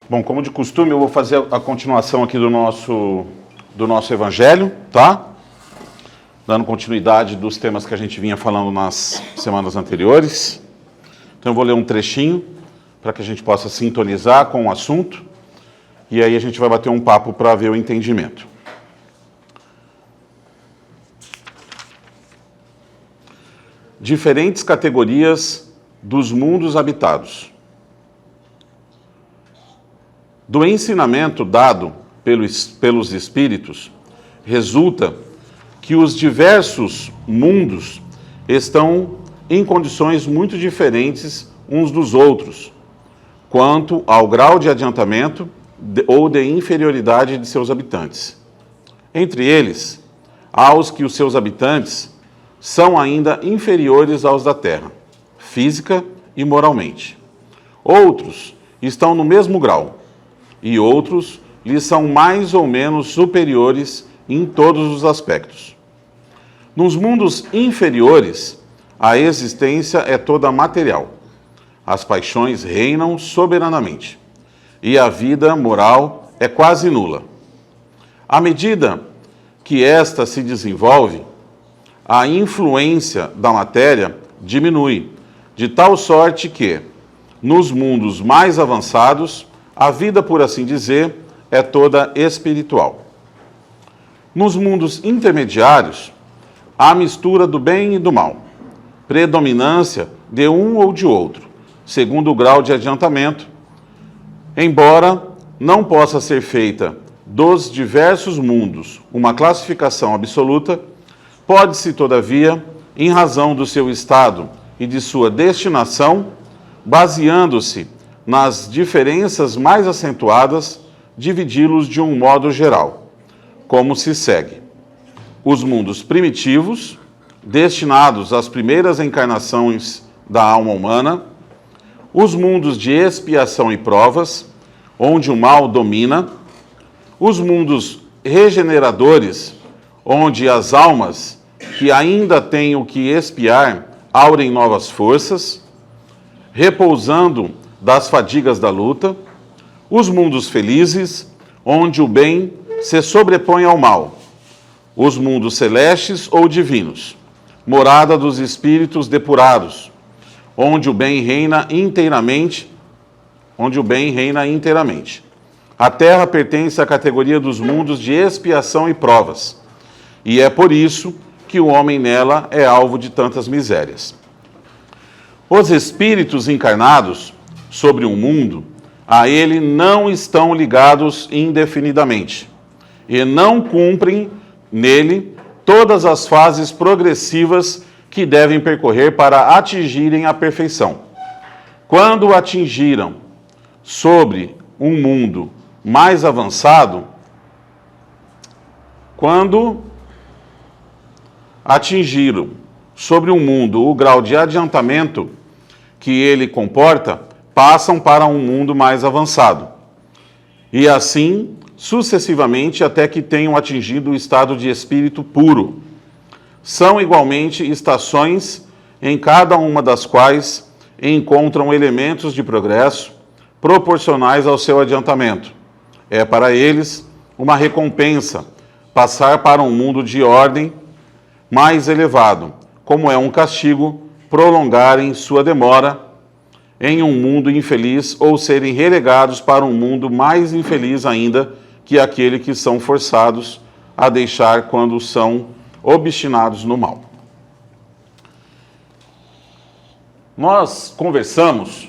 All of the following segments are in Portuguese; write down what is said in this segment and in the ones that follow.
Bom, como de costume, eu vou fazer a continuação aqui do nosso evangelho, tá? Dando continuidade dos temas que a gente vinha falando nas semanas anteriores. Então eu vou ler um trechinho para que a gente possa sintonizar com o assunto e aí a gente vai bater um papo para ver o entendimento. Diferentes categorias dos mundos habitados. Do ensinamento dado pelos espíritos, resulta que os diversos mundos estão em condições muito diferentes uns dos outros, quanto ao grau de adiantamento ou de inferioridade de seus habitantes. Entre eles, há os que os seus habitantes são ainda inferiores aos da Terra, física e moralmente. Outros estão no mesmo grau, e outros lhes são mais ou menos superiores em todos os aspectos. Nos mundos inferiores, a existência é toda material. As paixões reinam soberanamente, e a vida moral é quase nula. À medida que esta se desenvolve, a influência da matéria diminui, de tal sorte que, nos mundos mais avançados, a vida, por assim dizer, é toda espiritual. Nos mundos intermediários, há mistura do bem e do mal, predominância de um ou de outro, segundo o grau de adiantamento, embora não possa ser feita dos diversos mundos uma classificação absoluta, pode-se, todavia, em razão do seu estado e de sua destinação, baseando-se nas diferenças mais acentuadas, dividi-los de um modo geral, como se segue. Os mundos primitivos, destinados às primeiras encarnações da alma humana, os mundos de expiação e provas, onde o mal domina, os mundos regeneradores, onde as almas que ainda têm o que expiar aurem novas forças, repousando das fadigas da luta, os mundos felizes, onde o bem se sobrepõe ao mal, os mundos celestes ou divinos, morada dos espíritos depurados, onde o bem reina inteiramente, A Terra pertence à categoria dos mundos de expiação e provas, e é por isso que o homem nela é alvo de tantas misérias. Os espíritos encarnados sobre um mundo, a ele não estão ligados indefinidamente, e não cumprem nele todas as fases progressivas que devem percorrer para atingirem a perfeição. Quando atingiram sobre um mundo mais avançado, o grau de adiantamento que ele comporta, passam para um mundo mais avançado. E assim, sucessivamente, até que tenham atingido o estado de espírito puro. São igualmente estações em cada uma das quais encontram elementos de progresso proporcionais ao seu adiantamento. É para eles uma recompensa passar para um mundo de ordem mais elevado, como é um castigo prolongarem sua demora em um mundo infeliz ou serem relegados para um mundo mais infeliz ainda que aquele que são forçados a deixar quando são obstinados no mal. Nós conversamos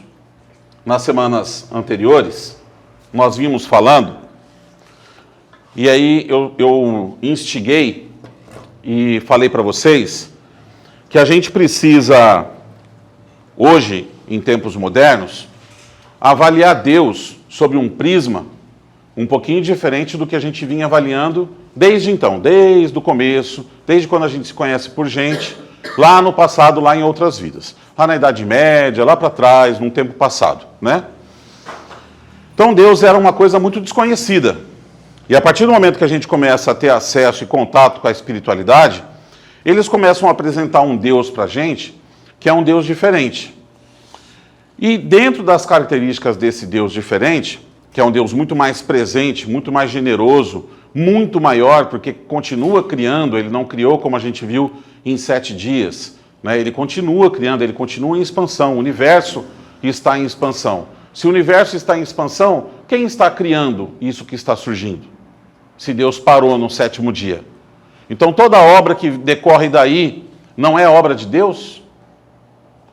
nas semanas anteriores, nós vimos falando, e aí eu instiguei e falei para vocês que a gente precisa, hoje, em tempos modernos, avaliar Deus sob um prisma um pouquinho diferente do que a gente vinha avaliando desde então, desde o começo, desde quando a gente se conhece por gente, lá no passado, lá em outras vidas. Lá na Idade Média, lá para trás, num tempo passado, né? Então Deus era uma coisa muito desconhecida. E a partir do momento que a gente começa a ter acesso e contato com a espiritualidade, eles começam a apresentar um Deus para a gente que é um Deus diferente. E dentro das características desse Deus diferente, que é um Deus muito mais presente, muito mais generoso, muito maior, porque continua criando, ele não criou como a gente viu em 7 dias, né? Ele continua criando, ele continua em expansão, o universo está em expansão. Se o universo está em expansão, quem está criando isso que está surgindo? Se Deus parou no 7º dia. Então toda obra que decorre daí não é obra de Deus?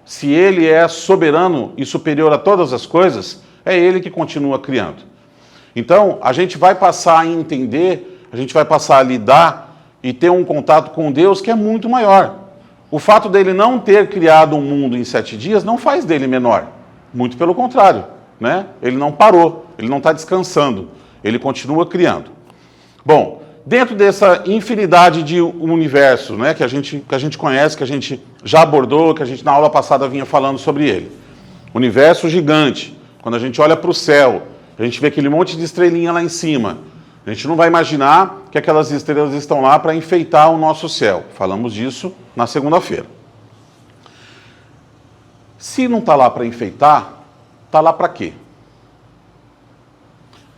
Se ele é soberano e superior a todas as coisas, é ele que continua criando. Então, a gente vai passar a entender, a gente vai passar a lidar e ter um contato com Deus que é muito maior. O fato dele não ter criado um mundo em 7 dias não faz dele menor. Muito pelo contrário, né? Ele não parou, ele não está descansando, ele continua criando. Bom, dentro dessa infinidade de universo, né, que a gente conhece, que a gente já abordou, que a gente na aula passada vinha falando sobre ele. Universo gigante. Quando a gente olha para o céu, a gente vê aquele monte de estrelinha lá em cima. A gente não vai imaginar que aquelas estrelas estão lá para enfeitar o nosso céu. Falamos disso na segunda-feira. Se não está lá para enfeitar, está lá para quê?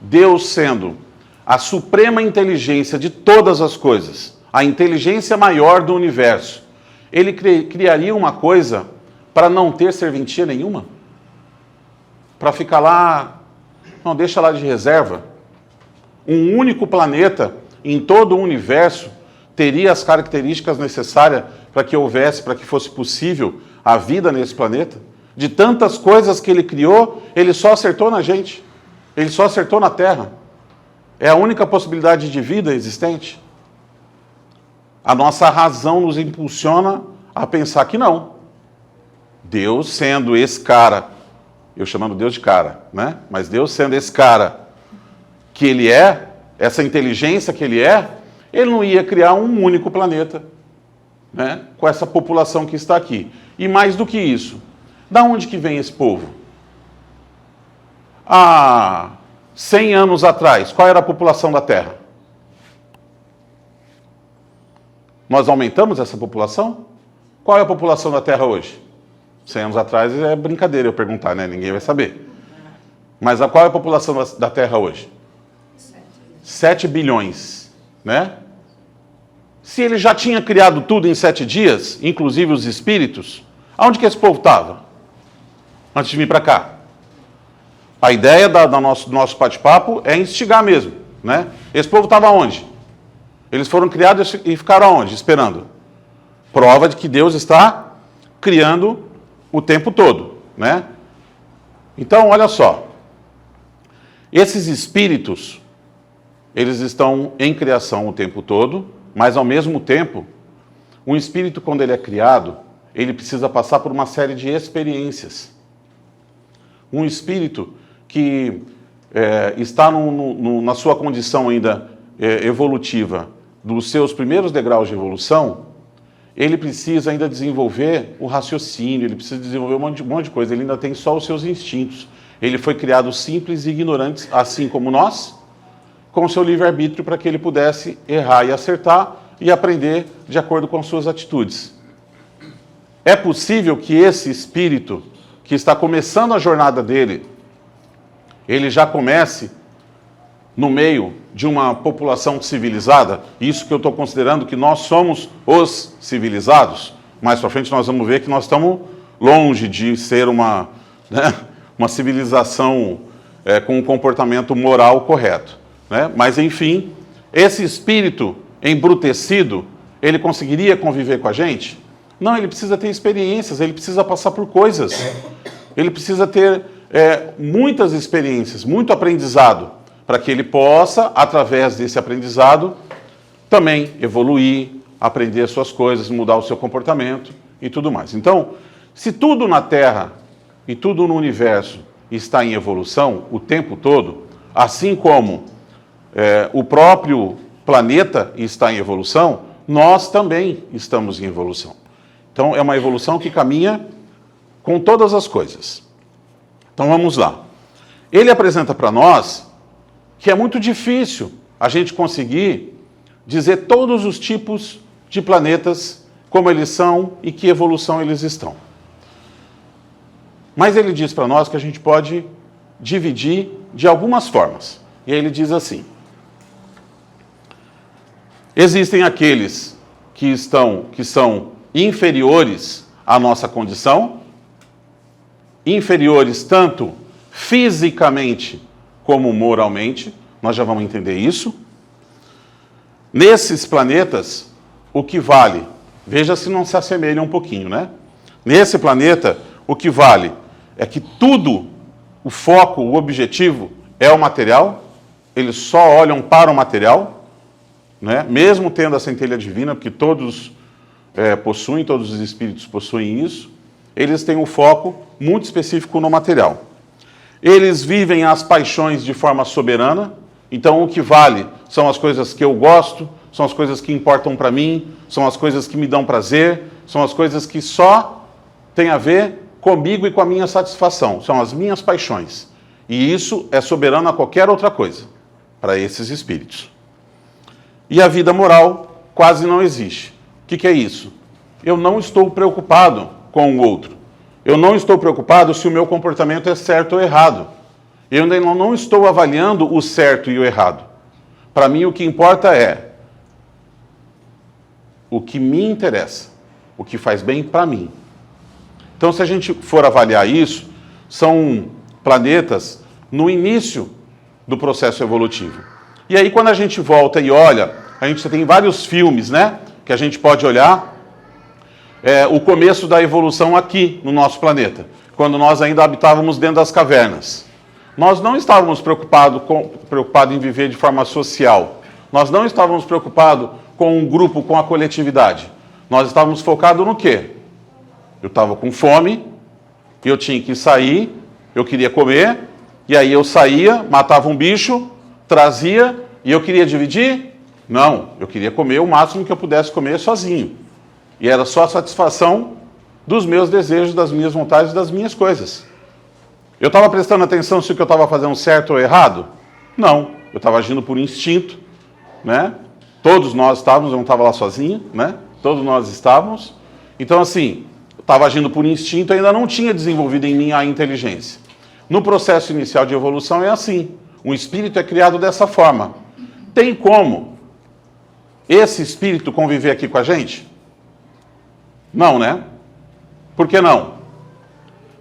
Deus sendo a suprema inteligência de todas as coisas, a inteligência maior do universo, ele criaria uma coisa para não ter serventia nenhuma? Para ficar lá, não, deixa lá de reserva. Um único planeta em todo o universo teria as características necessárias para que houvesse, para que fosse possível a vida nesse planeta? De tantas coisas que ele criou, ele só acertou na gente. Ele só acertou na Terra. É a única possibilidade de vida existente. A nossa razão nos impulsiona a pensar que não. Deus sendo esse cara, eu chamando Deus de cara, né? Mas Deus sendo esse cara que ele é, essa inteligência que ele não ia criar um único planeta, né? Com essa população que está aqui. E mais do que isso, da onde que vem esse povo? Há 100 anos atrás, qual era a população da Terra? Nós aumentamos essa população? Qual é a população da Terra hoje? 100 anos atrás é brincadeira eu perguntar, né? Ninguém vai saber. Mas qual é a população da Terra hoje? 7 bilhões, né? Se ele já tinha criado tudo em 7 dias, inclusive os espíritos, aonde que esse povo estava? Antes de vir para cá. A ideia do nosso bate-papo é instigar mesmo, né? Esse povo estava onde? Eles foram criados e ficaram aonde? Esperando. Prova de que Deus está criando o tempo todo, né? Então, olha só. Esses espíritos, eles estão em criação o tempo todo, mas ao mesmo tempo, um espírito, quando ele é criado, ele precisa passar por uma série de experiências. Um espírito que está na sua condição ainda evolutiva, dos seus primeiros degraus de evolução, ele precisa ainda desenvolver o raciocínio, ele precisa desenvolver um monte de coisa, ele ainda tem só os seus instintos. Ele foi criado simples e ignorante, assim como nós, com o seu livre-arbítrio para que ele pudesse errar e acertar e aprender de acordo com as suas atitudes. É possível que esse espírito, que está começando a jornada dele, ele já comece no meio de uma população civilizada? Isso que eu estou considerando que nós somos os civilizados. Mais para frente nós vamos ver que nós estamos longe de ser uma civilização com um comportamento moral correto, né? Mas, enfim, esse espírito embrutecido, ele conseguiria conviver com a gente? Não, ele precisa ter experiências, ele precisa passar por coisas. Ele precisa ter muitas experiências, muito aprendizado, para que ele possa, através desse aprendizado, também evoluir, aprender as suas coisas, mudar o seu comportamento e tudo mais. Então, se tudo na Terra e tudo no universo está em evolução o tempo todo, assim como o próprio planeta está em evolução, nós também estamos em evolução. Então, é uma evolução que caminha com todas as coisas. Então, vamos lá. Ele apresenta para nós que é muito difícil a gente conseguir dizer todos os tipos de planetas, como eles são e que evolução eles estão. Mas ele diz para nós que a gente pode dividir de algumas formas. E aí ele diz assim: existem aqueles que são inferiores à nossa condição, inferiores tanto fisicamente como moralmente, nós já vamos entender isso. Nesses planetas, o que vale, veja se não se assemelha um pouquinho, né? Nesse planeta, o que vale é que tudo, o foco, o objetivo é o material, eles só olham para o material, né? Mesmo tendo a centelha divina, porque todos possuem, todos os espíritos possuem isso, eles têm um foco muito específico no material. Eles vivem as paixões de forma soberana, então o que vale são as coisas que eu gosto, são as coisas que importam para mim, são as coisas que me dão prazer, são as coisas que só têm a ver comigo e com a minha satisfação, são as minhas paixões. E isso é soberano a qualquer outra coisa, para esses espíritos. E a vida moral quase não existe. O que é isso? Eu não estou preocupado com o outro. Eu não estou preocupado se o meu comportamento é certo ou errado. Eu ainda não estou avaliando o certo e o errado. Para mim, o que importa é o que me interessa, o que faz bem para mim. Então, se a gente for avaliar isso, são planetas no início do processo evolutivo. E aí, quando a gente volta e olha, a gente tem vários filmes, né, que a gente pode olhar, o começo da evolução aqui no nosso planeta, quando nós ainda habitávamos dentro das cavernas. Nós não estávamos preocupados em viver de forma social. Nós não estávamos preocupados com um grupo, com a coletividade. Nós estávamos focados no quê? Eu estava com fome, eu tinha que sair, eu queria comer, e aí eu saía, matava um bicho, trazia, e eu queria dividir? Não, eu queria comer o máximo que eu pudesse comer sozinho. E era só a satisfação dos meus desejos, das minhas vontades, das minhas coisas. Eu estava prestando atenção se o que eu estava fazendo certo ou errado? Não, eu estava agindo por instinto, né? Todos nós estávamos, eu não estava lá sozinho, né? Todos nós estávamos. Então, assim, eu estava agindo por instinto, ainda não tinha desenvolvido em mim a inteligência. No processo inicial de evolução é assim. Um espírito é criado dessa forma. Tem como esse espírito conviver aqui com a gente? Não, né? Por que não?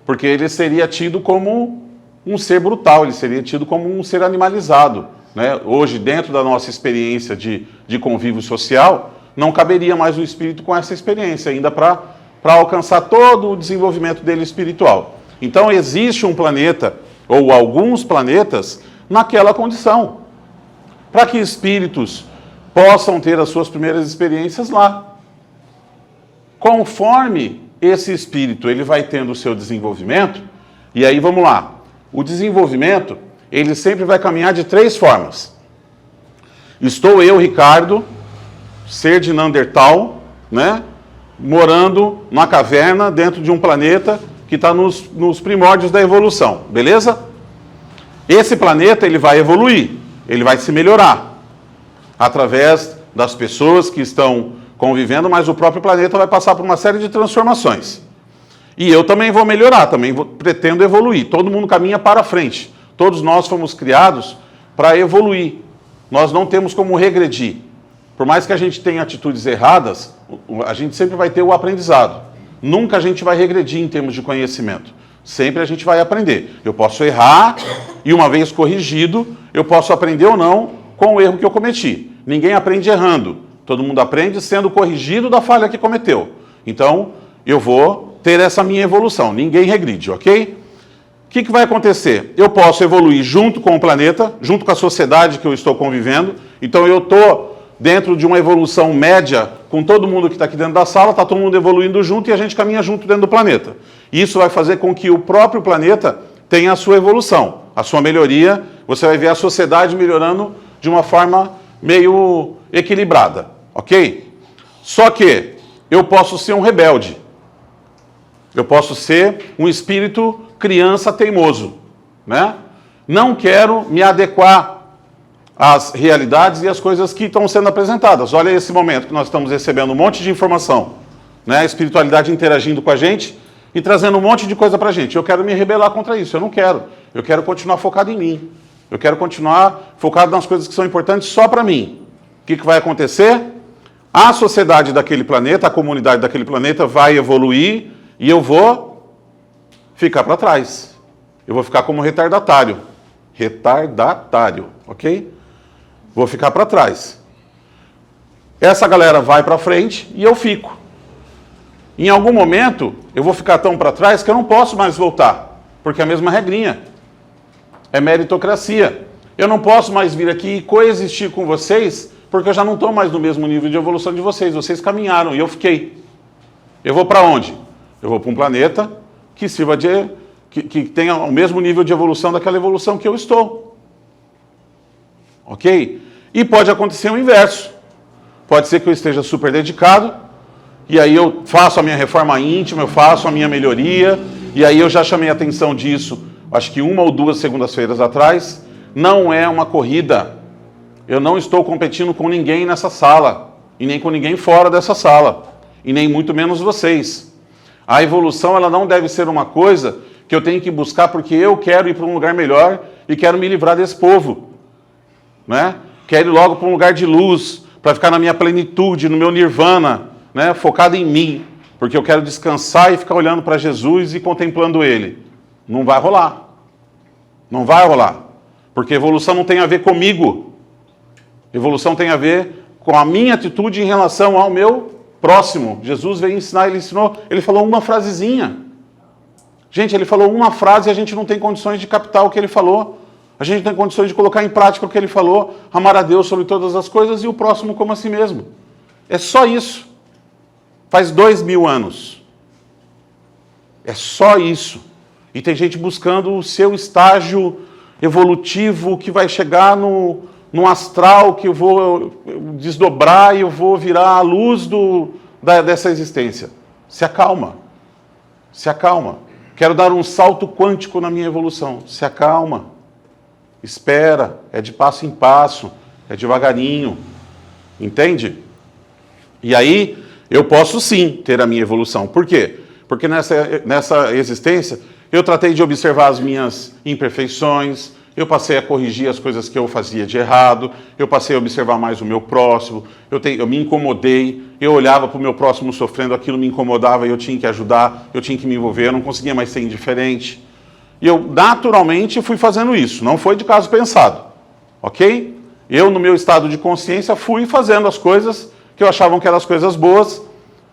Porque ele seria tido como um ser brutal, ele seria tido como um ser animalizado, né? Hoje, dentro da nossa experiência de convívio social, não caberia mais um espírito com essa experiência, ainda para alcançar todo o desenvolvimento dele espiritual. Então, existe um planeta, ou alguns planetas, naquela condição, para que espíritos possam ter as suas primeiras experiências lá. Conforme esse espírito ele vai tendo o seu desenvolvimento, e aí vamos lá, o desenvolvimento ele sempre vai caminhar de 3 formas. Estou eu, Ricardo, ser de Neandertal, né, morando numa caverna dentro de um planeta que está nos primórdios da evolução, beleza? Esse planeta ele vai evoluir, ele vai se melhorar através das pessoas que estão convivendo, mas o próprio planeta vai passar por uma série de transformações. E eu também vou melhorar, pretendo evoluir. Todo mundo caminha para frente. Todos nós fomos criados para evoluir. Nós não temos como regredir. Por mais que a gente tenha atitudes erradas, a gente sempre vai ter o aprendizado. Nunca a gente vai regredir em termos de conhecimento. Sempre a gente vai aprender. Eu posso errar e uma vez corrigido, eu posso aprender ou não com o erro que eu cometi. Ninguém aprende errando. Todo mundo aprende sendo corrigido da falha que cometeu. Então, eu vou ter essa minha evolução. Ninguém regride, ok? O que vai acontecer? Eu posso evoluir junto com o planeta, junto com a sociedade que eu estou convivendo. Então, eu estou dentro de uma evolução média com todo mundo que está aqui dentro da sala, está todo mundo evoluindo junto e a gente caminha junto dentro do planeta. Isso vai fazer com que o próprio planeta tenha a sua evolução, a sua melhoria. Você vai ver a sociedade melhorando de uma forma meio equilibrada. Ok? Só que eu posso ser um rebelde. Eu posso ser um espírito criança teimoso, né? Não quero me adequar às realidades e às coisas que estão sendo apresentadas. Olha esse momento que nós estamos recebendo um monte de informação, né? A espiritualidade interagindo com a gente e trazendo um monte de coisa para a gente. Eu quero me rebelar contra isso, eu não quero. Eu quero continuar focado em mim. Eu quero continuar focado nas coisas que são importantes só para mim. O que vai acontecer? A sociedade daquele planeta, a comunidade daquele planeta vai evoluir e eu vou ficar para trás. Eu vou ficar como retardatário. Retardatário, ok? Vou ficar para trás. Essa galera vai para frente e eu fico. Em algum momento, eu vou ficar tão para trás que eu não posso mais voltar, porque é a mesma regrinha. É meritocracia. Eu não posso mais vir aqui e coexistir com vocês, porque eu já não estou mais no mesmo nível de evolução de vocês. Vocês caminharam e eu fiquei. Eu vou para onde? Eu vou para um planeta que sirva que tenha o mesmo nível de evolução daquela evolução que eu estou. Ok? E pode acontecer o inverso. Pode ser que eu esteja super dedicado, e aí eu faço a minha reforma íntima, eu faço a minha melhoria, e aí eu já chamei a atenção disso, acho que 1 ou 2 segundas-feiras atrás. Não é uma corrida. Eu não estou competindo com ninguém nessa sala, e nem com ninguém fora dessa sala, e nem muito menos vocês. A evolução, ela não deve ser uma coisa que eu tenho que buscar porque eu quero ir para um lugar melhor e quero me livrar desse povo, né? Quero ir logo para um lugar de luz, para ficar na minha plenitude, no meu nirvana, né? Focado em mim, porque eu quero descansar e ficar olhando para Jesus e contemplando Ele. Não vai rolar. Não vai rolar. Porque evolução não tem a ver comigo. Evolução tem a ver com a minha atitude em relação ao meu próximo. Jesus veio ensinar, ele ensinou, ele falou uma frasezinha. Gente, ele falou uma frase e a gente não tem condições de captar o que ele falou. A gente não tem condições de colocar em prática o que ele falou. Amar a Deus sobre todas as coisas e o próximo como a si mesmo. É só isso. Faz 2000 anos. É só isso. E tem gente buscando o seu estágio evolutivo que vai chegar no astral, que eu vou desdobrar e eu vou virar a luz dessa existência. Se acalma. Se acalma. Quero dar um salto quântico na minha evolução. Se acalma. Espera. É de passo em passo. É devagarinho. Entende? E aí, eu posso sim ter a minha evolução. Por quê? Porque nessa existência, eu tratei de observar as minhas imperfeições, eu passei a corrigir as coisas que eu fazia de errado, eu passei a observar mais o meu próximo, eu me incomodei, eu olhava para o meu próximo sofrendo, aquilo me incomodava e eu tinha que ajudar, eu tinha que me envolver, eu não conseguia mais ser indiferente. E eu naturalmente fui fazendo isso, não foi de caso pensado, ok? Eu, no meu estado de consciência, fui fazendo as coisas que eu achava que eram as coisas boas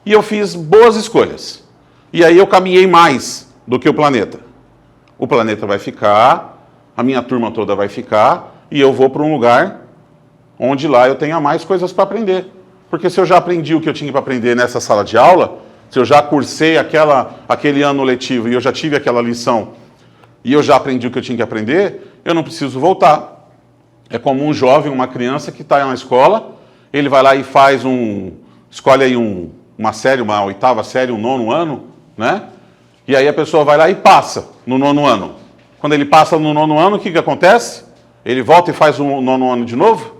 e eu fiz boas escolhas. E aí eu caminhei mais do que o planeta. O planeta vai ficar, a minha turma toda vai ficar, e eu vou para um lugar onde lá eu tenha mais coisas para aprender. Porque se eu já aprendi o que eu tinha para aprender nessa sala de aula, se eu já cursei aquele ano letivo e eu já tive aquela lição, e eu já aprendi o que eu tinha que aprender, eu não preciso voltar. É como um jovem, uma criança que está na escola, ele vai lá e faz escolhe aí uma série, uma 8ª série, um 9º ano, né? E aí a pessoa vai lá e passa no 9º ano. Quando ele passa no 9º ano, o que acontece? Ele volta e faz o 9º ano de novo?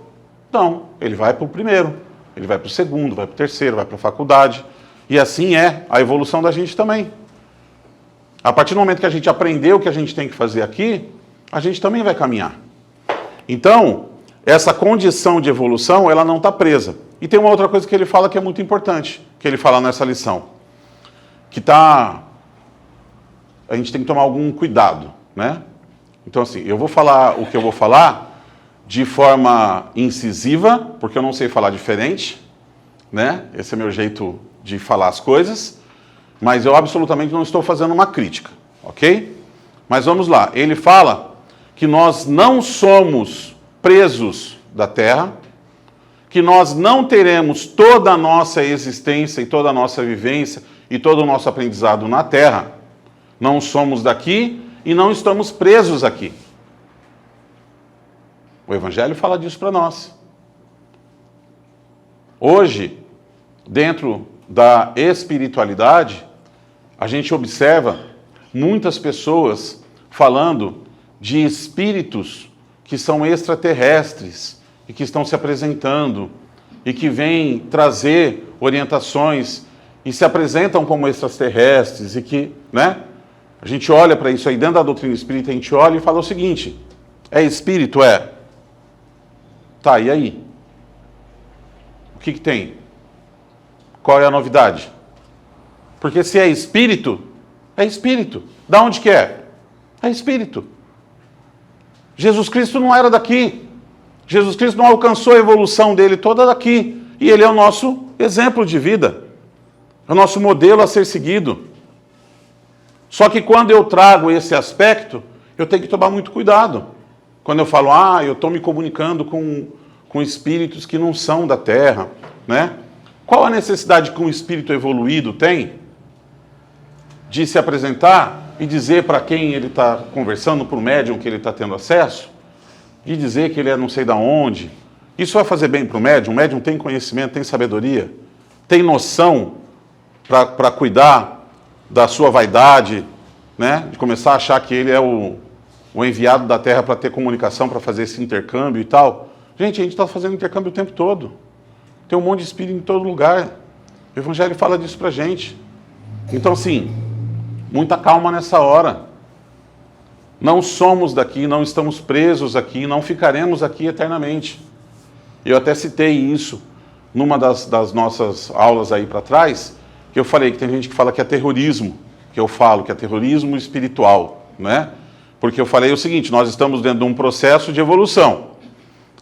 Não, ele vai para o 1º, ele vai para o 2º, vai para o 3º, vai para a faculdade. E assim é a evolução da gente também. A partir do momento que a gente aprendeu o que a gente tem que fazer aqui, a gente também vai caminhar. Então, essa condição de evolução, ela não está presa. E tem uma outra coisa que ele fala que é muito importante, que ele fala nessa lição, que a gente tem que tomar algum cuidado, né? Então, assim, eu vou falar o que eu vou falar de forma incisiva, porque eu não sei falar diferente, né? Esse é meu jeito de falar as coisas, mas eu absolutamente não estou fazendo uma crítica, ok? Mas vamos lá, ele fala que nós não somos presos da Terra, que nós não teremos toda a nossa existência e toda a nossa vivência e todo o nosso aprendizado na Terra. Não somos daqui e não estamos presos aqui. O Evangelho fala disso para nós. Hoje, dentro da espiritualidade, a gente observa muitas pessoas falando de espíritos que são extraterrestres e que estão se apresentando e que vêm trazer orientações e se apresentam como extraterrestres e que, né? A gente olha para isso aí dentro da doutrina espírita, a gente olha e fala o seguinte: é espírito? É. Tá, e aí? O que tem? Qual é a novidade? Porque se é espírito, é espírito. Da onde que é? É espírito. Jesus Cristo não era daqui. Jesus Cristo não alcançou a evolução dele toda daqui. E ele é o nosso exemplo de vida. É o nosso modelo a ser seguido. Só que quando eu trago esse aspecto, eu tenho que tomar muito cuidado. Quando eu falo, eu estou me comunicando com espíritos que não são da Terra, né? Qual a necessidade que um espírito evoluído tem de se apresentar e dizer para quem ele está conversando, para o médium que ele está tendo acesso, de dizer que ele é não sei da onde? Isso vai fazer bem para o médium? O médium tem conhecimento, tem sabedoria, tem noção para cuidar da sua vaidade, né? De começar a achar que ele é o enviado da Terra para ter comunicação, para fazer esse intercâmbio e tal. Gente, a gente está fazendo intercâmbio o tempo todo. Tem um monte de espírito em todo lugar. O Evangelho fala disso para a gente. Então, assim, muita calma nessa hora. Não somos daqui, não estamos presos aqui, não ficaremos aqui eternamente. Eu até citei isso numa das nossas aulas aí para trás, que eu falei que tem gente que fala que é terrorismo, que eu falo que é terrorismo espiritual, né? Porque eu falei o seguinte: nós estamos dentro de um processo de evolução.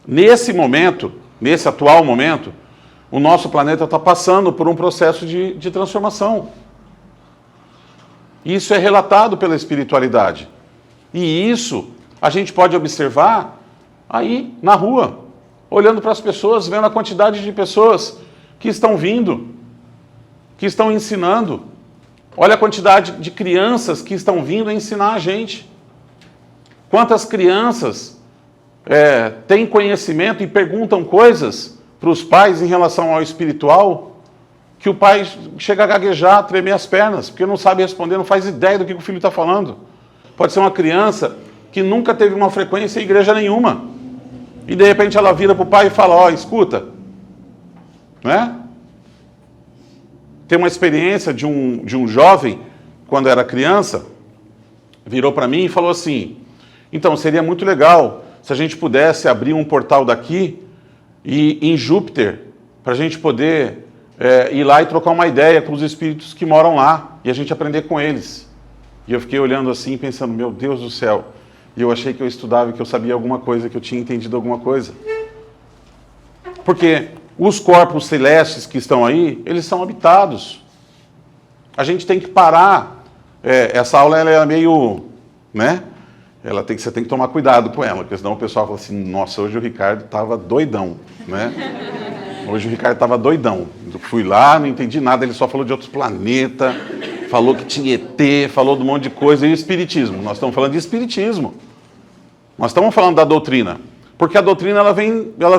Nesse momento, nesse atual momento, o nosso planeta está passando por um processo de transformação. Isso é relatado pela espiritualidade. E isso a gente pode observar aí na rua, olhando para as pessoas, vendo a quantidade de pessoas que estão vindo, que estão ensinando. Olha a quantidade de crianças que estão vindo a ensinar a gente. Quantas crianças têm conhecimento e perguntam coisas para os pais em relação ao espiritual, que o pai chega a gaguejar, a tremer as pernas, porque não sabe responder, não faz ideia do que o filho está falando. Pode ser uma criança que nunca teve uma frequência em igreja nenhuma. E de repente ela vira para o pai e fala: escuta, né? Tem uma experiência de um jovem, quando era criança, virou para mim e falou assim: então, seria muito legal se a gente pudesse abrir um portal daqui e em Júpiter, para a gente poder ir lá e trocar uma ideia com os espíritos que moram lá e a gente aprender com eles. E eu fiquei olhando assim, pensando: meu Deus do céu. E eu achei que eu estudava, que eu sabia alguma coisa, que eu tinha entendido alguma coisa. Porque os corpos celestes que estão aí, eles são habitados. A gente tem que parar. Essa aula ela é meio, né? Você tem que tomar cuidado com ela, porque senão o pessoal fala assim: nossa, hoje o Ricardo estava doidão, né? Hoje o Ricardo estava doidão. Eu fui lá, não entendi nada, ele só falou de outros planetas, falou que tinha ET, falou de um monte de coisa. E o espiritismo? Nós estamos falando de espiritismo. Nós estamos falando da doutrina. Porque a doutrina ela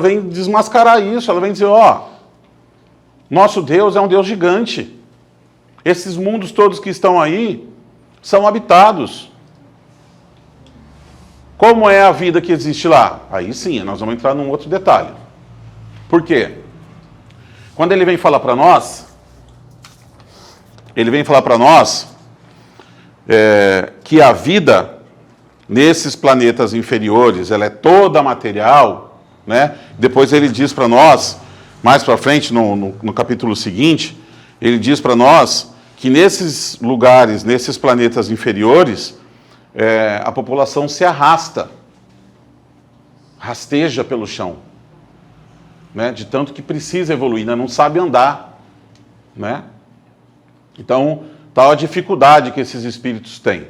vem desmascarar isso, ela vem dizer: nosso Deus é um Deus gigante. Esses mundos todos que estão aí são habitados. Como é a vida que existe lá? Aí sim, nós vamos entrar num outro detalhe. Por quê? Quando ele vem falar para nós, que a vida nesses planetas inferiores, ela é toda material, né? Depois ele diz para nós, mais para frente, no capítulo seguinte, ele diz para nós que nesses lugares, nesses planetas inferiores, a população se arrasta, rasteja pelo chão, né? De tanto que precisa evoluir, ainda não sabe andar, né? Então, tal a dificuldade que esses espíritos têm.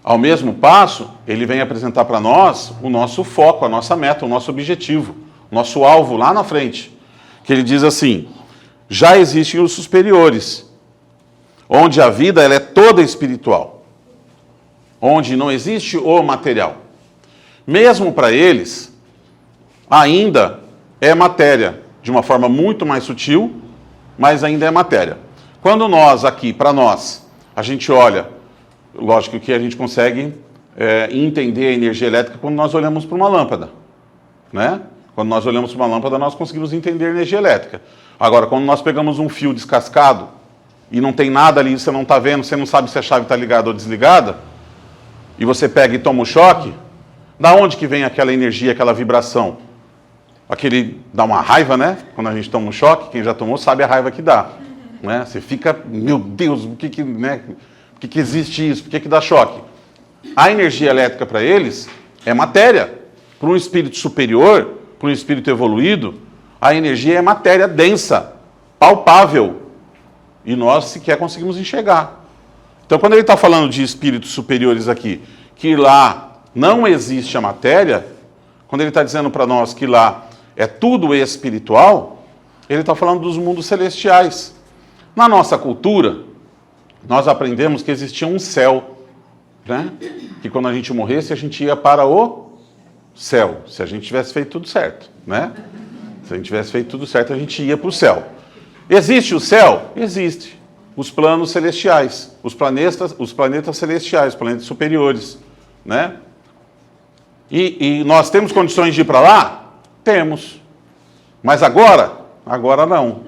Ao mesmo passo, ele vem apresentar para nós o nosso foco, a nossa meta, o nosso objetivo, o nosso alvo lá na frente. Que ele diz assim: já existem os superiores, onde a vida ela é toda espiritual, onde não existe o material. Mesmo para eles, ainda é matéria, de uma forma muito mais sutil, mas ainda é matéria. Quando nós aqui, para nós, a gente olha, lógico que a gente consegue entender a energia elétrica quando nós olhamos para uma lâmpada, né? Quando nós olhamos para uma lâmpada, nós conseguimos entender a energia elétrica. Agora, quando nós pegamos um fio descascado e não tem nada ali, você não está vendo, você não sabe se a chave está ligada ou desligada, e você pega e toma um choque, da onde que vem aquela energia, aquela vibração? Dá uma raiva, né? Quando a gente toma um choque, quem já tomou sabe a raiva que dá. Né? Você fica, meu Deus, por que existe isso? Por que dá choque? A energia elétrica para eles é matéria. Para um espírito superior, para um espírito evoluído, a energia é matéria densa, palpável. E nós sequer conseguimos enxergar. Então, quando ele está falando de espíritos superiores aqui, que lá não existe a matéria, quando ele está dizendo para nós que lá é tudo espiritual, ele está falando dos mundos celestiais. Na nossa cultura, nós aprendemos que existia um céu, né? Que quando a gente morresse, a gente ia para o céu, se a gente tivesse feito tudo certo, né? Se a gente tivesse feito tudo certo, a gente ia para o céu. Existe o céu? Existe. Os planos celestiais, os planetas celestiais, os planetas superiores, né? E nós temos condições de ir para lá? Temos. Mas agora? Agora não.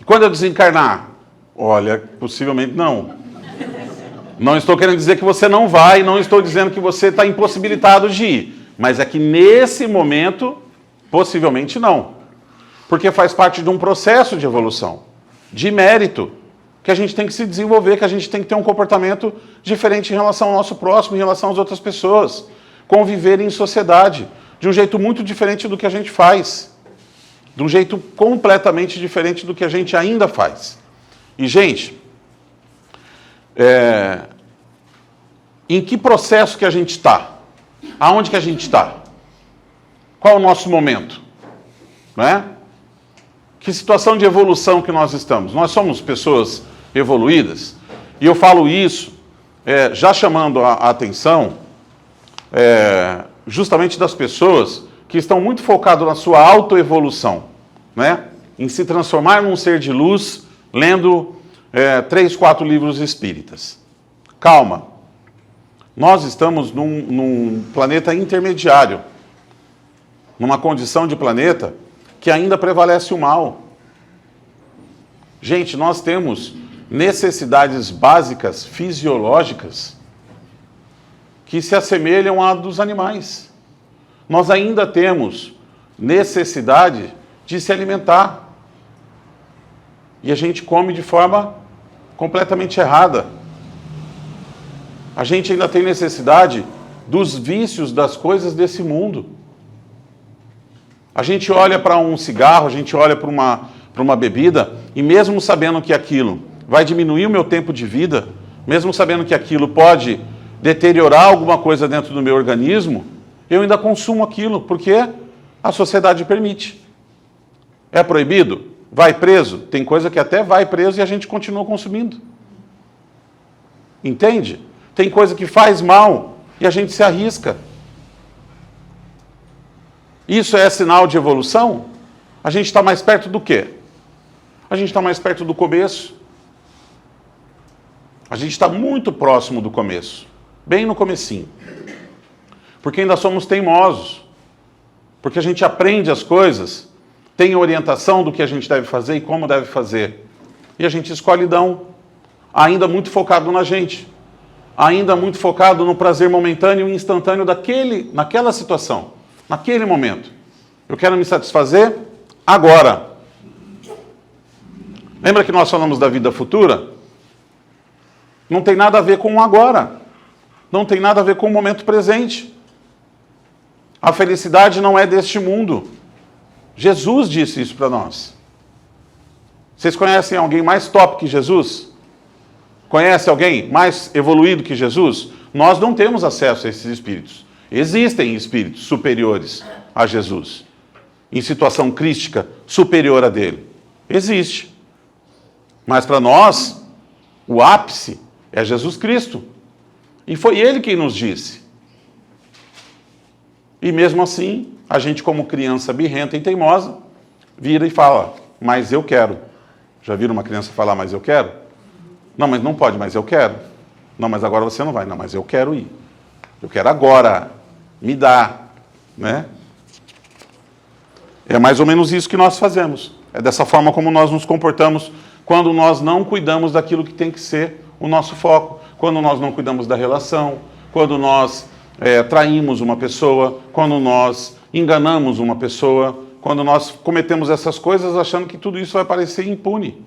E quando eu desencarnar? Olha, possivelmente não. Não estou querendo dizer que você não vai, não estou dizendo que você está impossibilitado de ir. Mas é que nesse momento, possivelmente não. Porque faz parte de um processo de evolução, de mérito, que a gente tem que se desenvolver, que a gente tem que ter um comportamento diferente em relação ao nosso próximo, em relação às outras pessoas. Conviver em sociedade, de um jeito muito diferente do que a gente faz. De um jeito completamente diferente do que a gente ainda faz. E, gente, em que processo que a gente está? Aonde que a gente está? Qual é o nosso momento? Não é? Que situação de evolução que nós estamos? Nós somos pessoas evoluídas? E eu falo isso já chamando a atenção justamente das pessoas que estão muito focadas na sua autoevolução, né? Em se transformar num ser de luz, lendo 3, 4 livros espíritas. Calma. Nós estamos num planeta intermediário, numa condição de planeta que ainda prevalece o mal. Gente, nós temos necessidades básicas, fisiológicas, que se assemelham à dos animais. Nós ainda temos necessidade de se alimentar. E a gente come de forma completamente errada. A gente ainda tem necessidade dos vícios das coisas desse mundo. A gente olha para um cigarro, a gente olha para uma bebida, e mesmo sabendo que aquilo vai diminuir o meu tempo de vida, mesmo sabendo que aquilo pode deteriorar alguma coisa dentro do meu organismo, eu ainda consumo aquilo, porque a sociedade permite. É proibido? Vai preso? Tem coisa que até vai preso e a gente continua consumindo. Entende? Tem coisa que faz mal e a gente se arrisca. Isso é sinal de evolução? A gente está mais perto do quê? A gente está mais perto do começo. A gente está muito próximo do começo. Bem no comecinho. Porque ainda somos teimosos. Porque a gente aprende as coisas, tem orientação do que a gente deve fazer e como deve fazer. E a gente escolhe não. Ainda muito focado na gente. Ainda muito focado no prazer momentâneo e instantâneo naquela situação. Naquele momento. Eu quero me satisfazer agora. Lembra que nós falamos da vida futura? Não tem nada a ver com o agora. Não tem nada a ver com o momento presente. A felicidade não é deste mundo. Jesus disse isso para nós. Vocês conhecem alguém mais top que Jesus? Conhece alguém mais evoluído que Jesus? Nós não temos acesso a esses espíritos. Existem espíritos superiores a Jesus, em situação crística superior a dele. Existe. Mas para nós, o ápice é Jesus Cristo. E foi ele quem nos disse. E mesmo assim, a gente como criança birrenta e teimosa, vira e fala, mas eu quero. Já viram uma criança falar, mas eu quero? Não, mas não pode, mas eu quero. Não, mas agora você não vai. Não, mas eu quero ir. Eu quero agora. Me dá. Né? É mais ou menos isso que nós fazemos. É dessa forma como nós nos comportamos quando nós não cuidamos daquilo que tem que ser o nosso foco, quando nós não cuidamos da relação, quando nós traímos uma pessoa, quando nós enganamos uma pessoa, quando nós cometemos essas coisas achando que tudo isso vai parecer impune.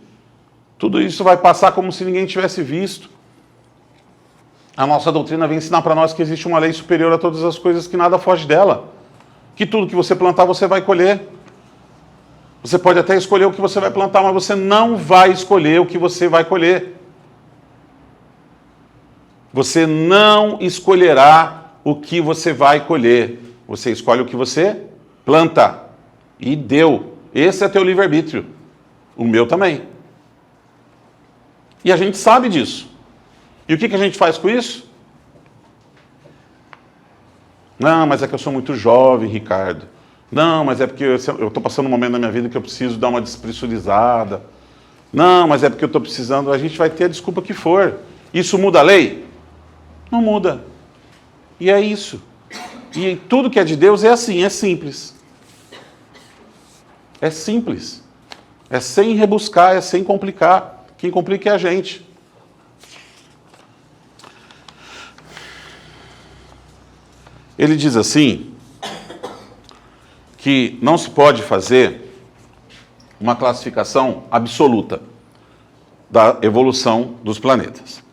Tudo isso vai passar como se ninguém tivesse visto. A nossa doutrina vem ensinar para nós que existe uma lei superior a todas as coisas, que nada foge dela. Que tudo que você plantar, você vai colher. Você pode até escolher o que você vai plantar, mas você não vai escolher o que você vai colher. Você não escolherá o que você vai colher. Você escolhe o que você planta. E deu. Esse é teu livre-arbítrio. O meu também. E a gente sabe disso. E o que a gente faz com isso? Não, mas é que eu sou muito jovem, Ricardo. Não, mas é porque eu estou passando um momento na minha vida que eu preciso dar uma despressurizada. Não, mas é porque eu estou precisando. A gente vai ter a desculpa que for. Isso muda a lei? Não muda. E é isso. E tudo que é de Deus é assim, é simples. É simples. É sem rebuscar, é sem complicar. Quem complica é a gente. Ele diz assim, que não se pode fazer uma classificação absoluta da evolução dos planetas.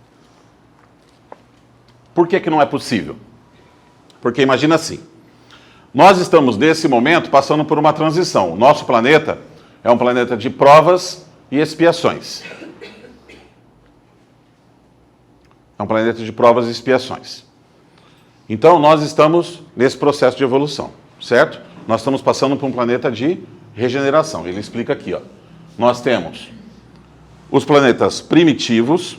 Por que não é possível? Porque imagina assim, nós estamos nesse momento passando por uma transição. O nosso planeta é um planeta de provas e expiações. É um planeta de provas e expiações. Então, nós estamos nesse processo de evolução, certo? Nós estamos passando por um planeta de regeneração. Ele explica aqui, ó. Nós temos os planetas primitivos,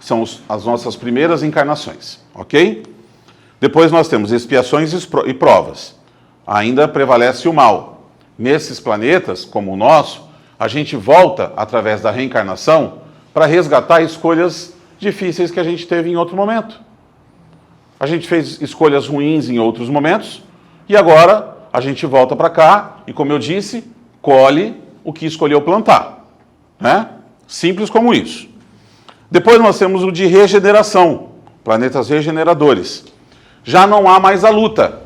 são as nossas primeiras encarnações, ok? Depois nós temos expiações e provas. Ainda prevalece o mal. Nesses planetas, como o nosso, a gente volta, através da reencarnação, para resgatar escolhas difíceis que a gente teve em outro momento. A gente fez escolhas ruins em outros momentos, e agora a gente volta para cá e, como eu disse, colhe o que escolheu plantar. Né? Simples como isso. Depois nós temos o de regeneração, planetas regeneradores. Já não há mais a luta.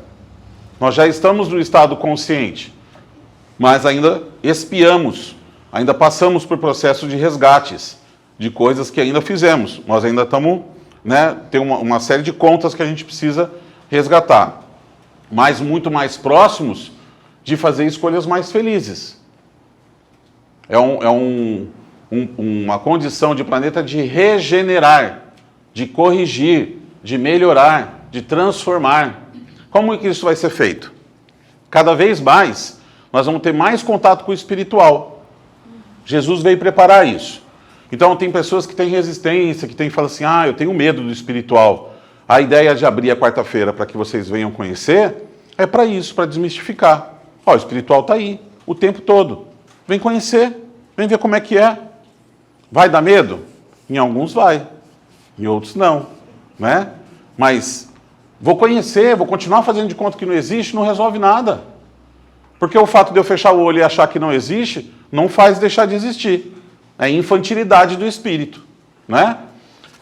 Nós já estamos no estado consciente, mas ainda expiamos, ainda passamos por processo de resgates, de coisas que ainda fizemos. Nós ainda estamos, tem uma série de contas que a gente precisa resgatar, mas muito mais próximos de fazer escolhas mais felizes. É uma condição de planeta de regenerar, de corrigir, de melhorar, de transformar. Como é que isso vai ser feito? Cada vez mais, nós vamos ter mais contato com o espiritual. Jesus veio preparar isso. Então, tem pessoas que têm resistência, que falam assim, eu tenho medo do espiritual. A ideia de abrir a quarta-feira para que vocês venham conhecer é para isso, para desmistificar. O espiritual está aí, o tempo todo. Vem conhecer, vem ver como é que é. Vai dar medo? Em alguns vai, em outros não. Né? Mas vou conhecer, vou continuar fazendo de conta que não existe, não resolve nada. Porque o fato de eu fechar o olho e achar que não existe, não faz deixar de existir. É infantilidade do espírito. Né?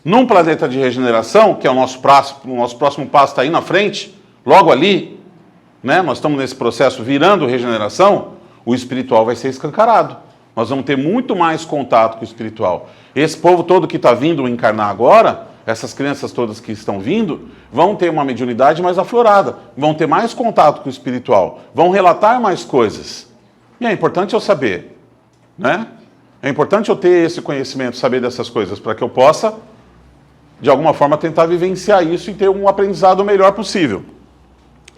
Num planeta de regeneração, que é o nosso próximo passo está aí na frente, logo ali, né? Nós estamos nesse processo virando regeneração, o espiritual vai ser escancarado. Nós vamos ter muito mais contato com o espiritual. Esse povo todo que está vindo encarnar agora, essas crianças todas que estão vindo, vão ter uma mediunidade mais aflorada, vão ter mais contato com o espiritual, vão relatar mais coisas. E é importante eu saber, né? É importante eu ter esse conhecimento, saber dessas coisas, para que eu possa, de alguma forma, tentar vivenciar isso e ter um aprendizado o melhor possível.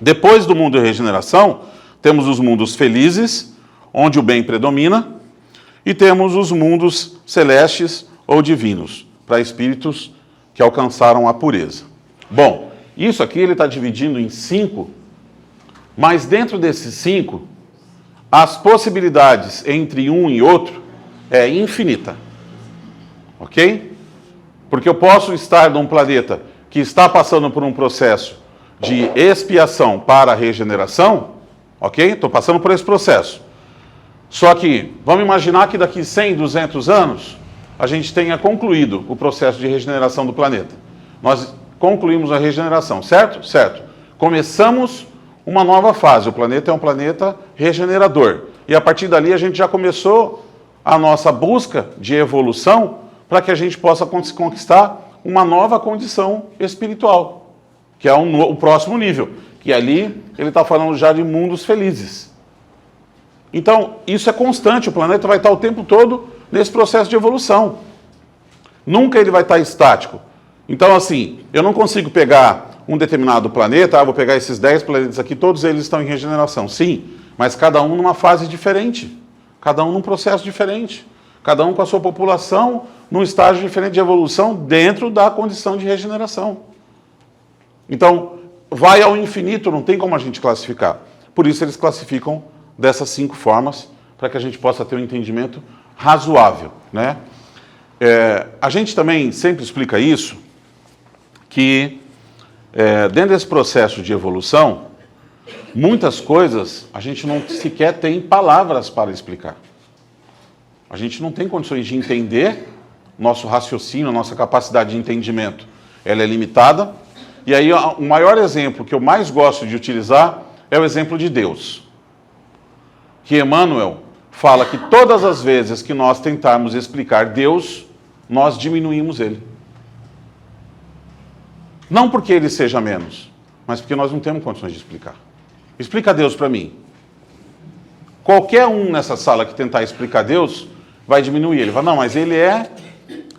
Depois do mundo de regeneração, temos os mundos felizes, onde o bem predomina, e temos os mundos celestes ou divinos, para espíritos que alcançaram a pureza. Bom, isso aqui ele está dividindo em 5, mas dentro desses 5, as possibilidades entre um e outro é infinita. Ok? Porque eu posso estar num planeta que está passando por um processo de expiação para a regeneração, ok? Estou passando por esse processo. Só que, vamos imaginar que daqui 100, 200 anos, a gente tenha concluído o processo de regeneração do planeta. Nós concluímos a regeneração, certo? Certo. Começamos uma nova fase. O planeta é um planeta regenerador. E a partir dali a gente já começou a nossa busca de evolução para que a gente possa conquistar uma nova condição espiritual, que é o próximo nível. Que ali ele está falando já de mundos felizes. Então, isso é constante. O planeta vai estar o tempo todo nesse processo de evolução. Nunca ele vai estar estático. Então, assim, eu não consigo pegar um determinado planeta, vou pegar esses 10 planetas aqui, todos eles estão em regeneração. Sim, mas cada um numa fase diferente. Cada um num processo diferente. Cada um com a sua população num estágio diferente de evolução dentro da condição de regeneração. Então, vai ao infinito, não tem como a gente classificar. Por isso eles classificam dessas 5 formas, para que a gente possa ter um entendimento razoável, né? A gente também sempre explica isso, que dentro desse processo de evolução, muitas coisas a gente não sequer tem palavras para explicar. A gente não tem condições de entender, nosso raciocínio, nossa capacidade de entendimento, ela é limitada. E aí o maior exemplo que eu mais gosto de utilizar é o exemplo de Deus. Que Emmanuel fala que todas as vezes que nós tentarmos explicar Deus, nós diminuímos ele. Não porque ele seja menos, mas porque nós não temos condições de explicar. Explica Deus para mim. Qualquer um nessa sala que tentar explicar Deus, vai diminuir. Ele fala, não, mas ele é...